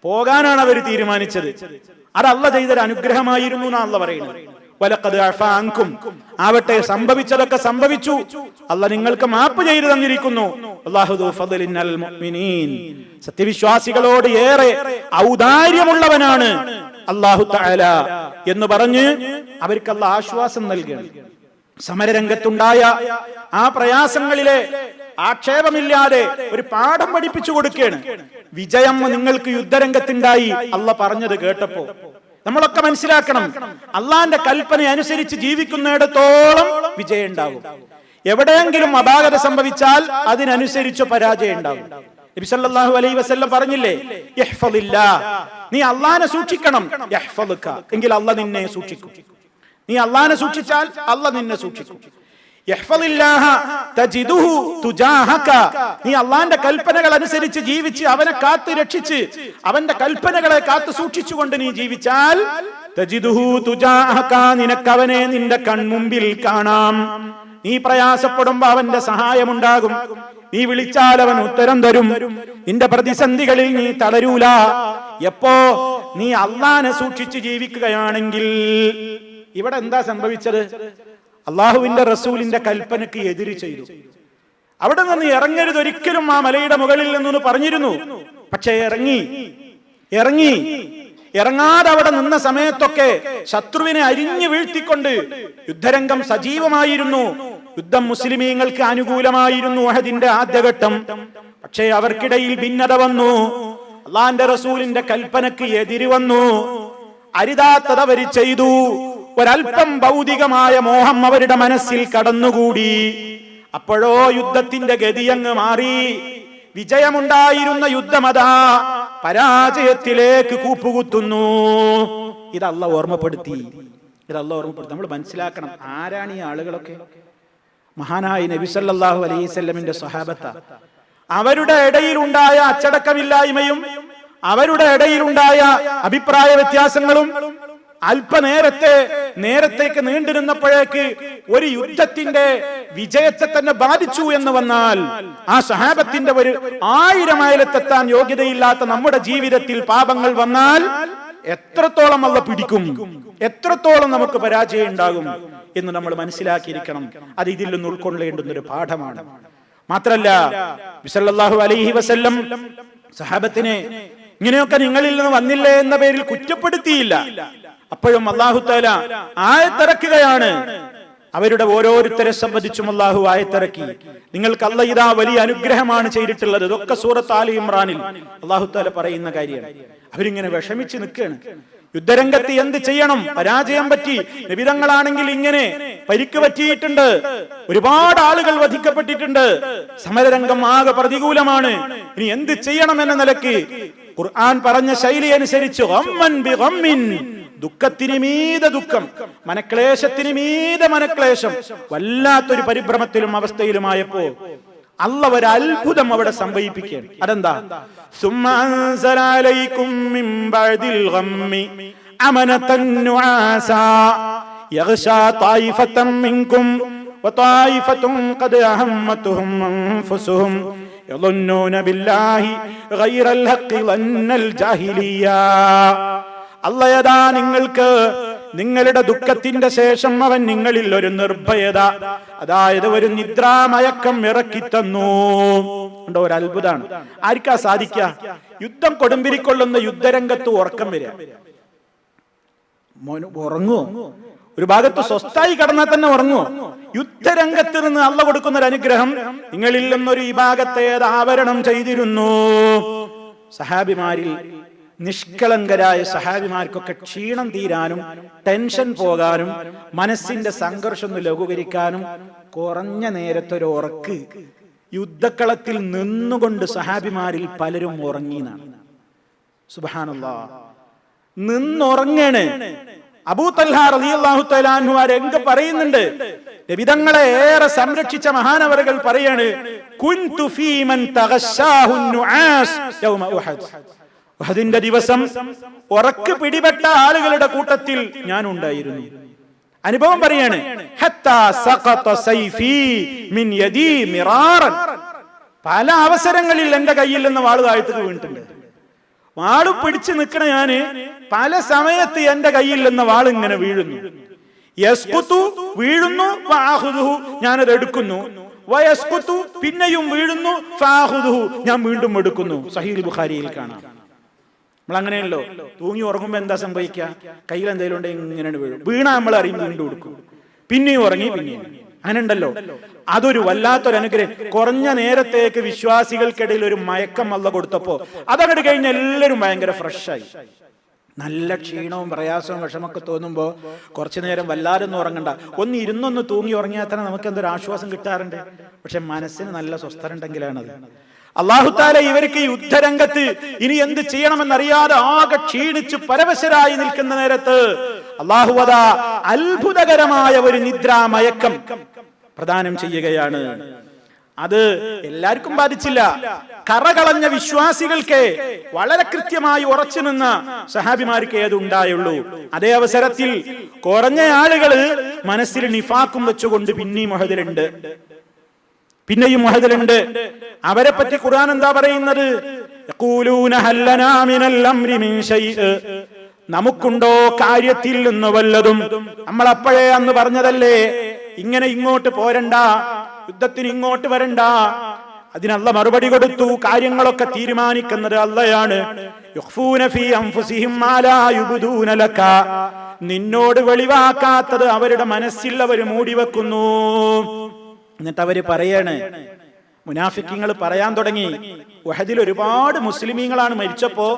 പോകാനാണ് അവർ തീരുമാനിച്ചത്. അത് അല്ലാഹ് ചെയ്തൊരു അനുഗ്രഹമായിരുന്നു എന്നാണ് അല്ലാഹ് പറയുന്നത്. വലഖദ് അഫാ അൻകും, ആവട്ടെ സംഭവിച്ചതൊക്കെ സംഭവിച്ചു, അല്ലാഹ് നിങ്ങൾക്ക് മാപ്പ് ചെയ്തു തന്നിരിക്കുന്നു. അല്ലാഹു ദു ഫദ്ലിൻ അൽ മുഅ്മിനീൻ, സത്യവിശ്വാസികളോട് ഏറെ ഔദാര്യമുള്ളവനാണ് അല്ലാഹു തആല എന്ന് പറഞ്ഞ് അവർക്ക് അല്ലാഹ് ആശ്വാസം നൽകണം. സമരരംഗത്തുണ്ടായ ആ പ്രയാസങ്ങളിലെ ആക്ഷേപമില്ലാതെ ഒരു പാഠം പഠിപ്പിച്ചു കൊടുക്കുകയാണ്. വിജയം നിങ്ങൾക്ക് യുദ്ധരംഗത്തുണ്ടായി അല്ലാഹ് പറഞ്ഞത് കേട്ടപ്പോ നമ്മളൊക്കെ മനസ്സിലാക്കണം, അള്ളാന്റെ കൽപ്പന അനുസരിച്ച് ജീവിക്കുന്നിടത്തോളം വിജയം ഉണ്ടാകും. എവിടെയെങ്കിലും അപാകത സംഭവിച്ചാൽ അതിനനുസരിച്ച് പരാജയം ഉണ്ടാകും. നബി സല്ലല്ലാഹു അലൈഹി വസല്ലം പറഞ്ഞില്ലേ, യഹ്ഫളില്ലാഹ്, നീ അള്ളാനെ സൂക്ഷിക്കണം, യഹ്ഫളുക, എങ്കിൽ അള്ളാഹ് നിന്നെ സൂക്ഷിക്കും. നീ അള്ളാനെ സൂക്ഷിച്ചാൽ അള്ളാഹ് നിന്നെ സൂക്ഷിക്കും. യഹ്ഫളില്ലാഹ തജിദുഹു തുജാഹക, നീ അള്ളാന്റെ കൽപ്പനകൾ അനുസരിച്ച് ജീവിച്ച് അവനെ കാത്തു രക്ഷിച്ച് അവന്റെ കൽപ്പനകളെ കാത്തു സൂക്ഷിച്ചുകൊണ്ട് നീ ജീവിച്ചാൽ തജിദുഹു തുജാഹക, നിനക്ക് അവനെ നിന്റെ കൺമുമ്പിൽ കാണാം. നീ പ്രയാസപ്പെടുമ്പോ അവന്റെ സഹായമുണ്ടാകും. നീ വിളിച്ചാൽ അവൻ ഉത്തരം തരും. നിന്റെ പ്രതിസന്ധികളിൽ നീ തളരൂല. എപ്പോ നീ അള്ളാനെ സൂക്ഷിച്ച് ജീവിക്കുകയാണെങ്കിൽ. ഇവിടെ എന്താ സംഭവിച്ചത്? അള്ളാഹുവിന്റെ റസൂലിന്റെ കൽപ്പനയ്ക്ക് എതിര് ചെയ്തു. അവിടെ നിന്ന് ഇറങ്ങരുത് ഒരിക്കലും ആ മലയുടെ മുകളിൽ നിന്നൊന്ന് പറഞ്ഞിരുന്നു. പക്ഷെ ഇറങ്ങാതെ അവിടെ നിന്ന സമയത്തൊക്കെ ശത്രുവിനെ അരിഞ്ഞു വീഴ്ത്തിക്കൊണ്ട് യുദ്ധരംഗം സജീവമായിരുന്നു. യുദ്ധം മുസ്ലിമീങ്ങൾക്ക് അനുകൂലമായിരുന്നു ഉഹദിന്റെ ആദ്യഘട്ടം. പക്ഷേ അവർക്കിടയിൽ ഭിന്നത വന്നു. അള്ളാന്റെ റസൂലിന്റെ കൽപ്പനയ്ക്ക് എതിര് വന്നു. അരുതാത്തത് അവർ ചെയ്തു. ഒരൽപ്പം ഭൗതികമായ മോഹം അവരുടെ മനസ്സിൽ കടന്നുകൂടി. അപ്പോഴോ യുദ്ധത്തിന്റെ ഗതിയങ്ങ് മാറി. വിജയമുണ്ടായിരുന്ന യുദ്ധമതാ പരാജയത്തിലേക്ക് കൂപ്പുകുത്തുന്നു. ഇത് അല്ലാഹു ഓർമ്മപ്പെടുത്തി. നമ്മൾ മനസ്സിലാക്കണം, ആരാണ് ഈ ആളുകളൊക്കെ? മഹാനായ നബി സല്ലല്ലാഹു അലൈഹി വസല്ലമിന്റെ സ്വഹാബത്ത. അവരുടെ ഇടയിലുണ്ടായ അച്ചടക്കമില്ലായ്മയും അവരുടെ ഇടയിലുണ്ടായ അഭിപ്രായ വ്യത്യാസങ്ങളും നേരത്തേക്ക് നീണ്ടിരുന്നപ്പോഴേക്ക് ഒരു യുദ്ധത്തിന്റെ വിജയത്തെ തന്നെ ബാധിച്ചു എന്ന് വന്നാൽ, ആ സഹാബത്തിന്റെ ഒരു 1000 മൈലെത്താൻ യോഗ്യതയില്ലാത്ത നമ്മുടെ ജീവിതത്തിൽ പാപങ്ങൾ വന്നാൽ എത്രത്തോളം അല്ലാഹു പിടിക്കും, എത്രത്തോളം നമുക്ക് പരാജയം ഉണ്ടാകും എന്ന് നമ്മൾ മനസ്സിലാക്കിയിരിക്കണം. അത് ഇതിൽ നിന്ന് ഉൾക്കൊള്ളേണ്ടുന്ന ഒരു പാഠമാണ്. മാത്രല്ല, സല്ലല്ലാഹു അലൈഹി വസല്ലം സഹാബത്തിനെ ഇങ്ങനെയൊക്കെ നിങ്ങളിൽ നിന്ന് വന്നില്ലേ എന്ന പേരിൽ കുറ്റപ്പെടുത്തിയില്ല. അപ്പോഴും അല്ലാഹു തആല ആയത്തിറക്കുകയാണ്. അവരുടെ ഓരോരുത്തരെ സംബന്ധിച്ചും അല്ലാഹു ആയത്തിറക്കി. നിങ്ങൾക്ക് അല്ലാഹു ഇതാ വലിയ അനുഗ്രഹമാണ് ചെയ്തിട്ടുള്ളത്. ഇതൊക്കെ സൂറത്ത് ആലി ഇമ്രാനിൽ അല്ലാഹു തആല പറയുന്ന കാര്യമാണ്. അവരിങ്ങനെ വിഷമിച്ച് നിൽക്കുകയാണ്. യുദ്ധരംഗത്ത് എന്ത് ചെയ്യണം? പരാജയം പറ്റി. നബിതങ്ങളാണെങ്കിൽ ഇങ്ങനെ പരിക്ക് പറ്റിയിട്ടുണ്ട്, ഒരുപാട് ആളുകൾ വധിക്കപ്പെട്ടിട്ടുണ്ട്, സമരരംഗം ആകെ പ്രതികൂലമാണ്. ഇനി എന്ത് ചെയ്യണം എന്ന നിലയ്ക്ക് ഖുർആൻ പറഞ്ഞ ശൈലി അനുസരിച്ച് ദുഃഖത്തിന് മീതെ ദുഃഖം, മനക്ലേശത്തിന് മീതെ മനക്ലേശം, വല്ലാത്തൊരു പരിഭ്രമത്തിലും അവസ്ഥയിലുമായപ്പോ അല്ലാഹു ഒരു അത്ഭുതം അവിടെ സംഭവിപ്പിക്കുകയാണ്. അതെന്താ? സുമ്മ അൻസല അലൈക്കും മിൻ ബഅദിൽ ഗമ്മി അമനതൻ നുആസാ യഗ്ശാ ത്വായിഫതൻ മിൻകും വത്വായിഫതുൻ ഖദ് അഹമ്മതുഹും അൻഫുസുഹും യظنون ബില്ലാഹി ഗൈറൽ ഹഖ് വന്നൽ ജാഹിലിയ. അല്ലാഹു നിങ്ങൾക്ക് നിങ്ങളുടെ ദുഃഖത്തിന്റെ ശേഷം അവൻ നിങ്ങളിൽ ഒരു നിർഭയത, അതായത് ഒരു നിദ്രാമയക്കം ഇറക്കി തന്നു. ഉണ്ടോ? ഒരു അത്ഭുതമാണ്. ആർക്കാ സാധിക്ക? യുദ്ധം കൊടുമ്പിരിക്കൊള്ളുന്ന യുദ്ധരംഗത്ത് ഉറക്കം വരിക. ഉറങ്ങുവോ? ഒരു ഭാഗത്ത് സ്വസ്ഥായി കടന്നാൽ തന്നെ ഉറങ്ങുവോ? യുദ്ധരംഗത്ത് നിന്ന് അല്ലാഹു കൊടുക്കുന്ന ഒരു അനുഗ്രഹം നിങ്ങളിൽ നിന്നൊരു ഈ ഭാഗത്തെ ആവരണം ചെയ്തിരുന്നു. സഹാബിമാരിൽ നിഷ്കളങ്കരായ സഹാബിമാർക്കൊക്കെ ക്ഷീണം തീരാനും ടെൻഷൻ പോകാനും മനസ്സിന്റെ സംഘർഷം ഒന്ന് ലഘൂകരിക്കാനും കുറഞ്ഞ നേരത്തൊരു ഉറക്ക് യുദ്ധക്കളത്തിൽ നിന്നുകൊണ്ട് സഹാബിമാരിൽ പലരും ഉറങ്ങിനാണ്. സുബ്ഹാനല്ലാഹ്, നിന്നുറങ്ങാണ്. അബൂ തൽഹ റളിയല്ലാഹു തആല അൻഹു ആ രംഗം പറയുന്നുണ്ട്. നബിതങ്ങളെ ഏറെ സംരക്ഷിച്ച മഹാനവറുകൾ പറയാണ്, കുൻതു ഫീ മൻ തഗശാഹു നുആസ് യൗമ ഉഹദ്. ഉഹദിന്റെ ദിവസം ഉറക്ക് പിടിപെട്ട ആളുകളുടെ കൂട്ടത്തിൽ ഞാൻ ഉണ്ടായിരുന്നു. അനുഭവം പറയാണ്, ഹത്താ സഖത സൈഫി മിൻ യദി മിറാറൻ. പല അവസരങ്ങളിൽ എന്റെ കയ്യിൽ നിന്ന് വാള് താഴ്ത്തേക്ക് വീണിട്ടുണ്ട്. വാള് പിടിച്ചു നിൽക്കണ ഞാന് പല സമയത്ത് എന്റെ കയ്യിൽ നിന്ന് വാൾ ഇങ്ങനെ വീഴുന്നു. യസ്കുതു, വീഴുന്നു, ഫഅഖുദുഹു, ഞാനത് എടുക്കുന്നു, വയസ്കുതു, പിന്നെയും വീഴുന്നു, ഫഅഖുദുഹു, ഞാൻ വീണ്ടും എടുക്കുന്നു. സഹീഹ് ബുഖാരിയിൽ കാണാം. നമ്മൾ അങ്ങനെയല്ലോ, തൂങ്ങി ഉറങ്ങുമ്പോ എന്താ സംഭവിക്കുക? കയ്യിൽ എന്തെങ്കിലും ഉണ്ടെങ്കിൽ ഇങ്ങനെ വീഴും. വീണാ നമ്മൾ അറിയും, വീണ്ടും എടുക്കും, പിന്നെയും ഉറങ്ങി, പിന്നെയും അങ്ങനെ ഉണ്ടല്ലോ. അതൊരു വല്ലാത്തൊരു അനുഗ്രഹം. കുറഞ്ഞ നേരത്തേക്ക് വിശ്വാസികൾക്കിടയിൽ ഒരു മയക്കം അല്ലാഹു കൊടുത്തപ്പോ അതങ്ങോട്ട് കഴിഞ്ഞ എല്ലാവരും ഭയങ്കര ഫ്രഷായി. നല്ല ക്ഷീണവും പ്രയാസവും വിഷമൊക്കെ തോന്നുമ്പോ കുറച്ചു നേരം വല്ലാതൊന്നും ഉറങ്ങണ്ട, ഒന്ന് ഇരുന്നൊന്ന് തൂങ്ങി ഉറങ്ങിയാൽ തന്നെ നമുക്ക് എന്തൊരു ആശ്വാസം കിട്ടാറുണ്ട്. പക്ഷെ മനസ്സിന് നല്ല സ്വസ്ഥത ഉണ്ടെങ്കിലാണത്. അല്ലാഹു തആല ഇവർക്ക് യുദ്ധരംഗത്ത് ഇനി എന്ത് ചെയ്യണമെന്നറിയാതെ ആകെ ക്ഷീണിച്ച് പരവശരായി നിൽക്കുന്ന നേരത്ത് അല്ലാഹു അതാ അത്ഭുതകരമായ ഒരു നിദ്രാമയക്കം പ്രദാനം ചെയ്യുകയാണ്. അത് എല്ലാവർക്കും ബാധിച്ചില്ല. കറകളഞ്ഞ വിശ്വാസികൾക്ക്, വളരെ കൃത്യമായി ഉറച്ചു നിന്ന സഹാബിമാർക്ക് ഏതുണ്ടായുള്ളൂ. അതേ അവസരത്തിൽ കുറഞ്ഞ ആളുകള് മനസ്സിൽ നിഫാക്കും വെച്ചുകൊണ്ട് പിന്നെയും മുഹദിലുണ്ട്. അവരെ പറ്റി ഖുർആൻ എന്താ പറയുന്നത്? യഖൂലൂന ഹല്ലനാ മിനൽ അംരി മിൻ ശൈഅ. നമുക്കുണ്ടോ കാര്യത്തിൽ നിന്ന് വല്ലതും? നമ്മൾ അപ്പോഴേ അന്ന് പറഞ്ഞതല്ലേ, ഇങ്ങനെ ഇങ്ങോട്ട് പോരണ്ട, യുദ്ധത്തിന് ഇങ്ങോട്ട് വരണ്ട. അതിനല്ല മറുപടി കൊടുത്തു. കാര്യങ്ങളൊക്കെ തീരുമാനിക്കുന്നത് അല്ലയാണ്. യുഖ്ഫൂന ഫീ അൻഫുസിഹിം മാ ലാ യുബ്ദൂന ലക. നിന്നോട് വെളിവാക്കാത്തത് അവരുടെ മനസ്സിൽ അവർ മൂടിവെക്കുന്നു. എന്നിട്ട് അവര് പറയാണ്, മുനാഫിക്കീങ്ങൾ പറയാൻ തുടങ്ങി, ഉഹദിൽ ഒരുപാട് മുസ്ലിമീങ്ങളാണ് മരിച്ചപ്പോ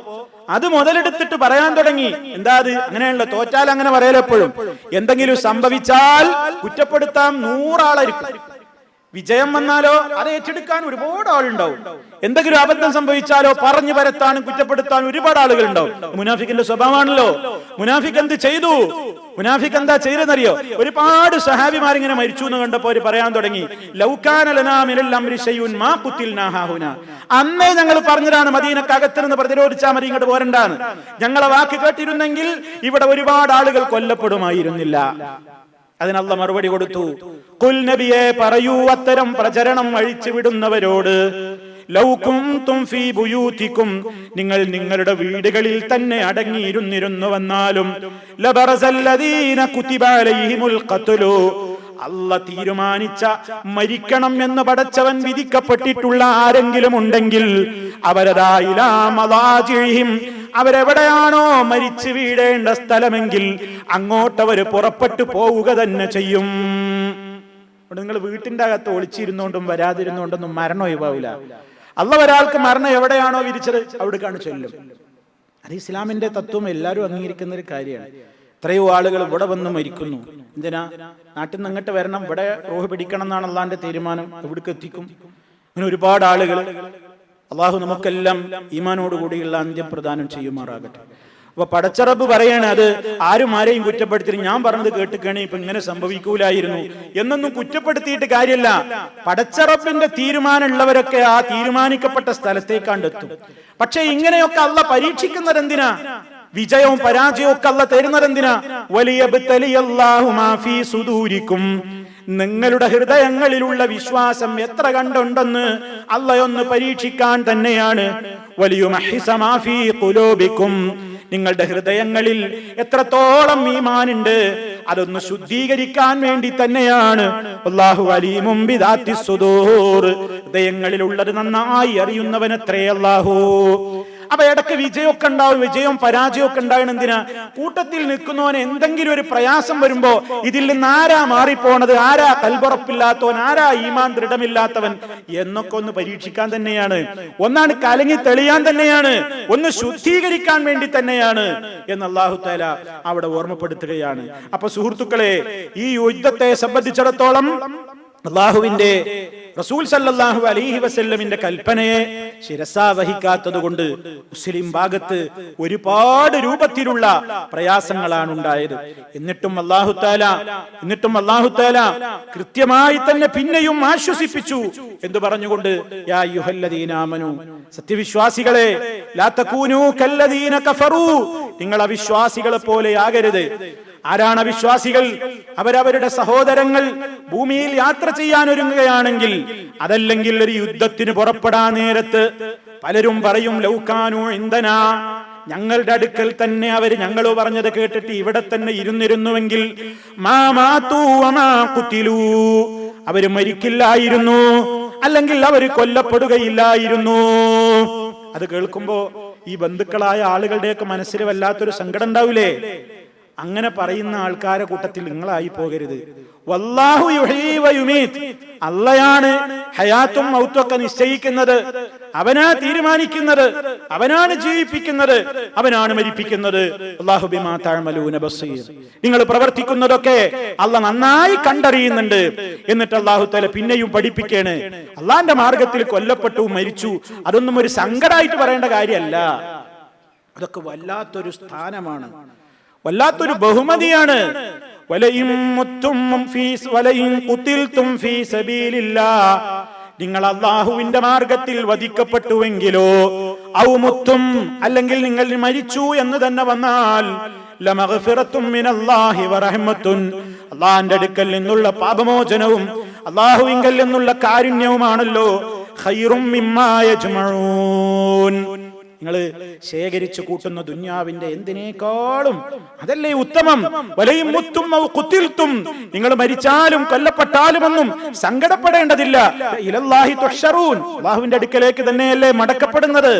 അത് മുതലെടുത്തിട്ട് പറയാൻ തുടങ്ങി. എന്താ അത്? അങ്ങനെയാണല്ലോ, തോറ്റാൽ അങ്ങനെ പറയലെപ്പോഴും. എന്തെങ്കിലും സംഭവിച്ചാൽ കുറ്റപ്പെടുത്താൻ 100 ആളായിരിക്കും. വിജയം വന്നാലോ അത് ഏറ്റെടുക്കാൻ ഒരുപാട് ആളുണ്ടാവും. എന്തെങ്കിലും അബദ്ധം സംഭവിച്ചാലോ പറഞ്ഞു പരത്താനും കുറ്റപ്പെടുത്താൻ ഒരുപാട് ആളുകൾ ഉണ്ടാവും. മുനാഫിക്കിന്റെ സ്വഭാവമാണല്ലോ. മുനാഫിക്ക് എന്ത് ചെയ്തു? മുനാഫിക്ക് എന്താ ചെയ്തെന്നറിയോ? ഒരുപാട് സഹാബിമാരിങ്ങനെ മരിച്ചു എന്ന് കണ്ടപ്പോ അവര് പറയാൻ തുടങ്ങി, ലൗകാന ലനാ മിനൽ അംരി ശൈഉൻ മാ ഖുതിൽനാ ഹാഹുനാ. അന്നേ ഞങ്ങൾ പറഞ്ഞതാണ് മദീനക്കകത്ത് നിന്ന് പ്രതിരോധിച്ചാൽ മതി, ഇങ്ങോട്ട് പോരണ്ടാണ്. ഞങ്ങളെ വാക്ക് കേട്ടിരുന്നെങ്കിൽ ഇവിടെ ഒരുപാട് ആളുകൾ കൊല്ലപ്പെടുമായിരുന്നില്ല. അതിന് അല്ലാഹ് മറുപടി കൊടുത്തു, ഖുൽ നബിയെ പറയൂ അത്തരം പ്രചരണം അഴിച്ചു വിടുന്നവരോട്, ലൗ കുൻതും ഫീ ബുയൂതികും, നിങ്ങൾ നിങ്ങളുടെ വീടുകളിൽ തന്നെ അടങ്ങിയിരുന്നിരുന്നുവെന്നാലും, ലബറസല്ലദീന കുതിബ അലൈഹിമുൽ ഖത്ലു, അല്ലാഹ് തീരുമാനിച്ച മരിക്കണം എന്ന് പടച്ചവൻ വിധിക്കപ്പെട്ടിട്ടുള്ള ആരെങ്കിലും ഉണ്ടെങ്കിൽ അവരദാ ഇലാ മളാജിഹിം, അവരെവിടെയാണോ മരിച്ചു വീഴേണ്ട സ്ഥലമെങ്കിൽ അങ്ങോട്ടവര് പുറപ്പെട്ടു പോവുക തന്നെ ചെയ്യും. നിങ്ങൾ വീട്ടിന്റെ അകത്ത് ഒളിച്ചിരുന്നോണ്ടും വരാതിരുന്നോണ്ടൊന്നും മരണം ഒഴിവാവില്ല. അല്ലാഹ് ഒരാൾക്ക് മരണം എവിടെയാണോ വിധിച്ചത് അവിടേക്കാണ് ചൊല്ലും. അത് ഇസ്ലാമിന്റെ തത്വം എല്ലാവരും അംഗീകരിക്കുന്ന ഒരു കാര്യമാണ്. എത്രയോ ആളുകൾ ഇവിടെ വന്ന് മരിക്കുന്നു. എന്തിനാ? നാട്ടിൽ നിന്ന് അങ്ങോട്ട് വരണം, ഇവിടെ റൂഹ് പിടിക്കണം എന്നാണ് അള്ളാന്റെ തീരുമാനം. എവിടേക്ക് എത്തിക്കും? അങ്ങനെ ഒരുപാട് ആളുകൾ. അള്ളാഹു നമുക്കെല്ലാം ഈമാനോടുകൂടിയുള്ള അന്ത്യം പ്രദാനം ചെയ്യുമാറാകട്ടെ. അപ്പൊ പടച്ചറബ് പറയാണ്, അത് ആരും ആരെയും കുറ്റപ്പെടുത്തി ഞാൻ പറഞ്ഞത് കേട്ടുകണേ ഇപ്പൊ ഇങ്ങനെ സംഭവിക്കൂലായിരുന്നു എന്നൊന്നും കുറ്റപ്പെടുത്തിയിട്ട് കാര്യമില്ല. പടച്ചറബിന്റെ തീരുമാനമുള്ളവരൊക്കെ ആ തീരുമാനിക്കപ്പെട്ട സ്ഥലത്തേക്കാണ്ടെത്തും. പക്ഷെ ഇങ്ങനെയൊക്കെ അള്ളാഹ് പരീക്ഷിക്കുന്നത് എന്തിനാ? വിജയവും പരാജയവും ഒക്കെ അള്ളാഹ് തരുന്നത് എന്തിനാ? വലിയബ്തലിയല്ലാഹു മാ ഫീ സുദൂരിക്കും, നിങ്ങളുടെ ഹൃദയങ്ങളിലുള്ള വിശ്വാസം എത്ര കണ്ടുണ്ടെന്ന് അല്ലാഹ് ഒന്ന് പരീക്ഷിക്കാൻ തന്നെയാണ്. വലിയുമഹിസ മാ ഫീ ഖുലൂബിക്കും, നിങ്ങളുടെ ഹൃദയങ്ങളിൽ എത്രത്തോളം ഈമാനുണ്ട് അതൊന്ന് ശുദ്ധീകരിക്കാൻ വേണ്ടി തന്നെയാണ്. അല്ലാഹു അലീമും ബിദാത്തിസ് സുദൂർ, ഹൃദയങ്ങളിലുള്ളത് നന്നായി അറിയുന്നവനത്രേ അല്ലാഹു. അപ്പൊ ഇടയ്ക്ക് വിജയമൊക്കെ ഉണ്ടാവും, വിജയവും പരാജയമൊക്കെ ഉണ്ടാവണം. എന്തിനാ? കൂട്ടത്തിൽ നിൽക്കുന്നവന് എന്തെങ്കിലും ഒരു പ്രയാസം വരുമ്പോ ഇതിൽ നിന്ന് ആരാ മാറിപ്പോണത്, ആരാ കൽബുറപ്പില്ലാത്തവൻ, ആരാ ഈമാൻ ദൃഢമില്ലാത്തവൻ എന്നൊക്കെ ഒന്ന് പരീക്ഷിക്കാൻ തന്നെയാണ്. ഒന്നാണ് കലങ്ങി തെളിയാൻ തന്നെയാണ്, ഒന്ന് ശുദ്ധീകരിക്കാൻ വേണ്ടി തന്നെയാണ് എന്ന് അല്ലാഹു തആല അവിടെ ഓർമ്മപ്പെടുത്തുകയാണ്. അപ്പൊ സുഹൃത്തുക്കളെ, ഈ യുദ്ധത്തെ സംബന്ധിച്ചിടത്തോളം അല്ലാഹുവിന്റെ റസൂൽ സല്ലല്ലാഹു അലൈഹി വസല്ലമിന്റെ കൽപ്പനയെ ശിരസാ വഹിക്കാത്തത് കൊണ്ട് മുസ്ലിം ഭാഗത്ത് ഒരുപാട് രൂപത്തിലുള്ള പ്രയാസങ്ങളാണ് ഉണ്ടായത്. എന്നിട്ടും അല്ലാഹു തആല കൃത്യമായി തന്നെ പിന്നെയും ആശ്വസിപ്പിച്ചു. എന്ന് പറഞ്ഞുകൊണ്ട്, യാ അയ്യുഹല്ലദീന ആമനൂ, സത്യവിശ്വാസികളെ, ലാ തകൂനൂ കല്ലദീന കഫറൂ, നിങ്ങൾ അവിശ്വാസികളെ പോലെ ആകരുത്. ആരാണ് അവിശ്വാസികൾ? അവരവരുടെ സഹോദരങ്ങൾ ഭൂമിയിൽ യാത്ര ചെയ്യാൻ ഒരുങ്ങുകയാണെങ്കിൽ, അതല്ലെങ്കിൽ ഒരു യുദ്ധത്തിന് പുറപ്പെടാൻ നേരത്ത് പലരും പറയും, ലൗകാനു ഇൻദനാ, ഞങ്ങളുടെ അടുക്കൽ തന്നെ അവര് ഞങ്ങൾ പറഞ്ഞത് കേട്ടിട്ട് ഇവിടെ തന്നെ ഇരുന്നിരുന്നുവെങ്കിൽ, മാ മാതു വമാ ഖുതിലൂ, അവര് മരിക്കില്ലായിരുന്നു, അല്ലെങ്കിൽ അവര് കൊല്ലപ്പെടുകയില്ലായിരുന്നു. അത് കേൾക്കുമ്പോ ഈ ബന്ധുക്കളായ ആളുകളുടെയൊക്കെ മനസ്സിൽ വല്ലാത്തൊരു സങ്കടം ഉണ്ടാവില്ലേ? അങ്ങനെ പറയുന്ന ആൾക്കാരെ കൂട്ടത്തിൽ നിങ്ങളായി പോകരുത്. വല്ലാഹു യുഹീ വ യുമീത്, അല്ലാഹയാണ് ഹയാത്തും മൗത്തും ഒക്കെ നിശ്ചയിക്കുന്നത്. അവനാ തീരുമാനിക്കുന്നത്, അവനാണ് ജീവിപ്പിക്കുന്നത്, അവനാണ് മരിപ്പിക്കുന്നത്. അല്ലാഹു ബിമാ തഅമലൂന ബസീർ, നിങ്ങൾ പ്രവർത്തിക്കുന്നതൊക്കെ അല്ലാഹ് നന്നായി കണ്ടറിയുന്നുണ്ട്. എന്നിട്ട് അല്ലാഹു തആല പിന്നെയും പഠിപ്പിക്കുകയാണ്, അല്ലാഹുവിന്റെ മാർഗത്തിൽ കൊല്ലപ്പെട്ടു മരിച്ചു, അതൊന്നും ഒരു സങ്കടമായിട്ട് പറയേണ്ട കാര്യമല്ല. അതൊക്കെ വല്ലാത്തൊരു സ്ഥാനമാണ്, വല്ലാത്തൊരു ബഹുമതിയാണ്. നിങ്ങൾ അല്ലാഹുവിന്റെ മാർഗത്തിൽ വധിക്കപ്പെട്ടുവെങ്കിലോ, ഔ മുത്തും, അല്ലെങ്കിൽ നിങ്ങൾ മരിച്ചു എന്ന് തന്നെ വന്നാൽ, ലമഗ്ഫിറത്തും മിനല്ലാഹി വറഹ്മത്തുൻ, അല്ലാഹുവിന്റെ അടുക്കൽ നിന്നുള്ള പാപമോചനവും അല്ലാഹുവിങ്കൽ നിന്നുള്ള കാരുണ്യവുമാണല്ലോ ഖൈറും മിമ്മാ യജ്മഊൻ, നിങ്ങൾ ശേഖരിച്ചു കൂട്ടുന്ന ദുന്യാവിന്റെ എന്തിനേക്കാളും അതല്ലേ ഉത്തമം. വലയും മുത്തും കുത്തിൽത്തും, നിങ്ങൾ മരിച്ചാലും കൊല്ലപ്പെട്ടാലുമൊന്നും സങ്കടപ്പെടേണ്ടതില്ല. ഇലല്ലാഹി തുഹ്ശറൂൻ, അല്ലാഹുവിന്റെ അടുക്കലേക്ക് തന്നെയല്ലേ മടക്കപ്പെടുന്നത്.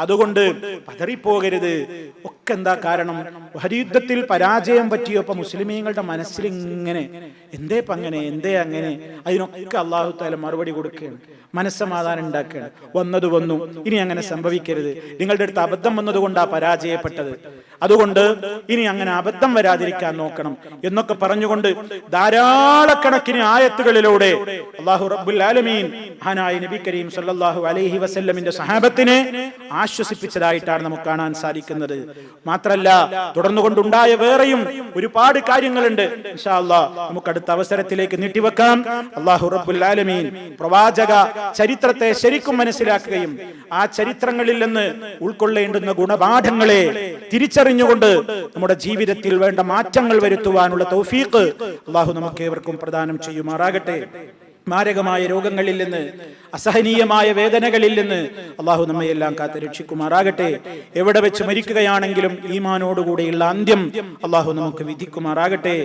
അതുകൊണ്ട് പതറിപ്പോകരുത്. ഒക്കെ എന്താ കാരണം? യുദ്ധത്തിൽ പരാജയം പറ്റിയപ്പോ മുസ്ലിമീങ്ങളുടെ മനസ്സിൽ ഇങ്ങനെ എന്തേ അങ്ങനെ, അതിനൊക്കെ അല്ലാഹു തആല മറുപടി കൊടുക്കുകയാണ്, മനസ്സമാധാനം ഉണ്ടാക്കുകയാണ്. വന്നത് വന്നു, ഇനി അങ്ങനെ സംഭവിക്കരുത്. നിങ്ങളുടെ അടുത്ത് അബദ്ധം വന്നതുകൊണ്ടാണ് പരാജയപ്പെട്ടത്. അതുകൊണ്ട് ഇനി അങ്ങനെ അബദ്ധം വരാതിരിക്കാൻ നോക്കണം എന്നൊക്കെ പറഞ്ഞുകൊണ്ട് ധാരാളക്കണക്കിന് ആയത്തുകളിലൂടെ അല്ലാഹു റബ്ബുൽ ആലമീൻ മഹാനായ നബി കരീം സല്ലല്ലാഹു അലൈഹി വസല്ലമിന്റെ സഹാബത്തിനെ ആശ്വസിപ്പിച്ചതായിട്ടാണ് നമുക്ക് കാണാൻ സാധിക്കുന്നത്. മാത്രല്ല തുടർന്നുകൊണ്ടുണ്ടായ വേറെയും ഒരുപാട് കാര്യങ്ങളുണ്ട്. ഇൻഷാ അല്ലാഹ് നമുക്ക് അടുത്ത അവസരത്തിലേക്ക് നീട്ടിവെക്കാം. അല്ലാഹു റബ്ബുൽ ആലമീൻ പ്രവാചക ചരിത്രത്തെ ശരിക്കും മനസ്സിലാക്കുകയും ആ ചരിത്രങ്ങളിൽ നിന്ന് ഉൾക്കൊള്ളേണ്ടുന്ന ഗുണപാഠങ്ങളെ തിരിച്ചറിഞ്ഞുകൊണ്ട് നമ്മുടെ ജീവിതത്തിൽ വേണ്ട മാറ്റങ്ങൾ വരുത്തുവാനുള്ള തൗഫീഖ് അല്ലാഹു നമുക്കേവർക്കും പ്രദാനം ചെയ്യുമാറാകട്ടെ. മാരകമായ രോഗങ്ങളിൽ നിന്ന്, അസഹനീയമായ വേദനകളിൽ നിന്ന് അല്ലാഹു നമ്മയെല്ലാം കാത്ത് രക്ഷിക്കുമാറാകട്ടെ. എവിടെ വെച്ച് മരിക്കുകയാണെങ്കിലും ഈമാനോടുകൂടിയുള്ള അന്ത്യം അല്ലാഹു നമുക്ക് വിധിക്കുമാറാകട്ടെ.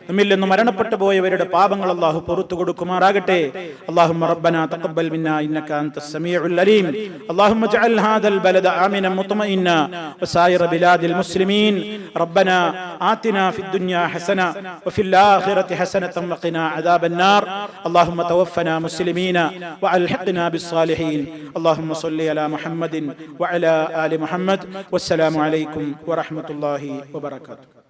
നമ്മിൽ നിന്ന് മരണപ്പെട്ടു പോയവരുടെ പാപങ്ങൾ അല്ലാഹു പുറത്തു കൊടുക്കുമാറാകട്ടെ. അല്ലാഹുമ്മ റബ്ബനാ തഖബ്ബൽ മിന്നാ ഇന്നക അൻതസ് സമീഉൽ അലീം. അല്ലാഹുമ്മ ജഅൽ ഹാദൽ ബലദ ആമിനൻ മുത്മഇന്നാ വസായിറ ബിലാദിൽ മുസ്ലിമീൻ. റബ്ബനാ ആതിനാ ഫിദ് ദുനിയാ ഹസന വഫിൽ ആഖിറതി ഹസനതൻ വഖിനാ അദാബൻ നാർ. അല്ലാഹുമ്മ توفنا مسلمين وألحقنا بالصالحين. اللهم صل على محمد وعلى آل محمد. والسلام عليكم ورحمة الله وبركاته.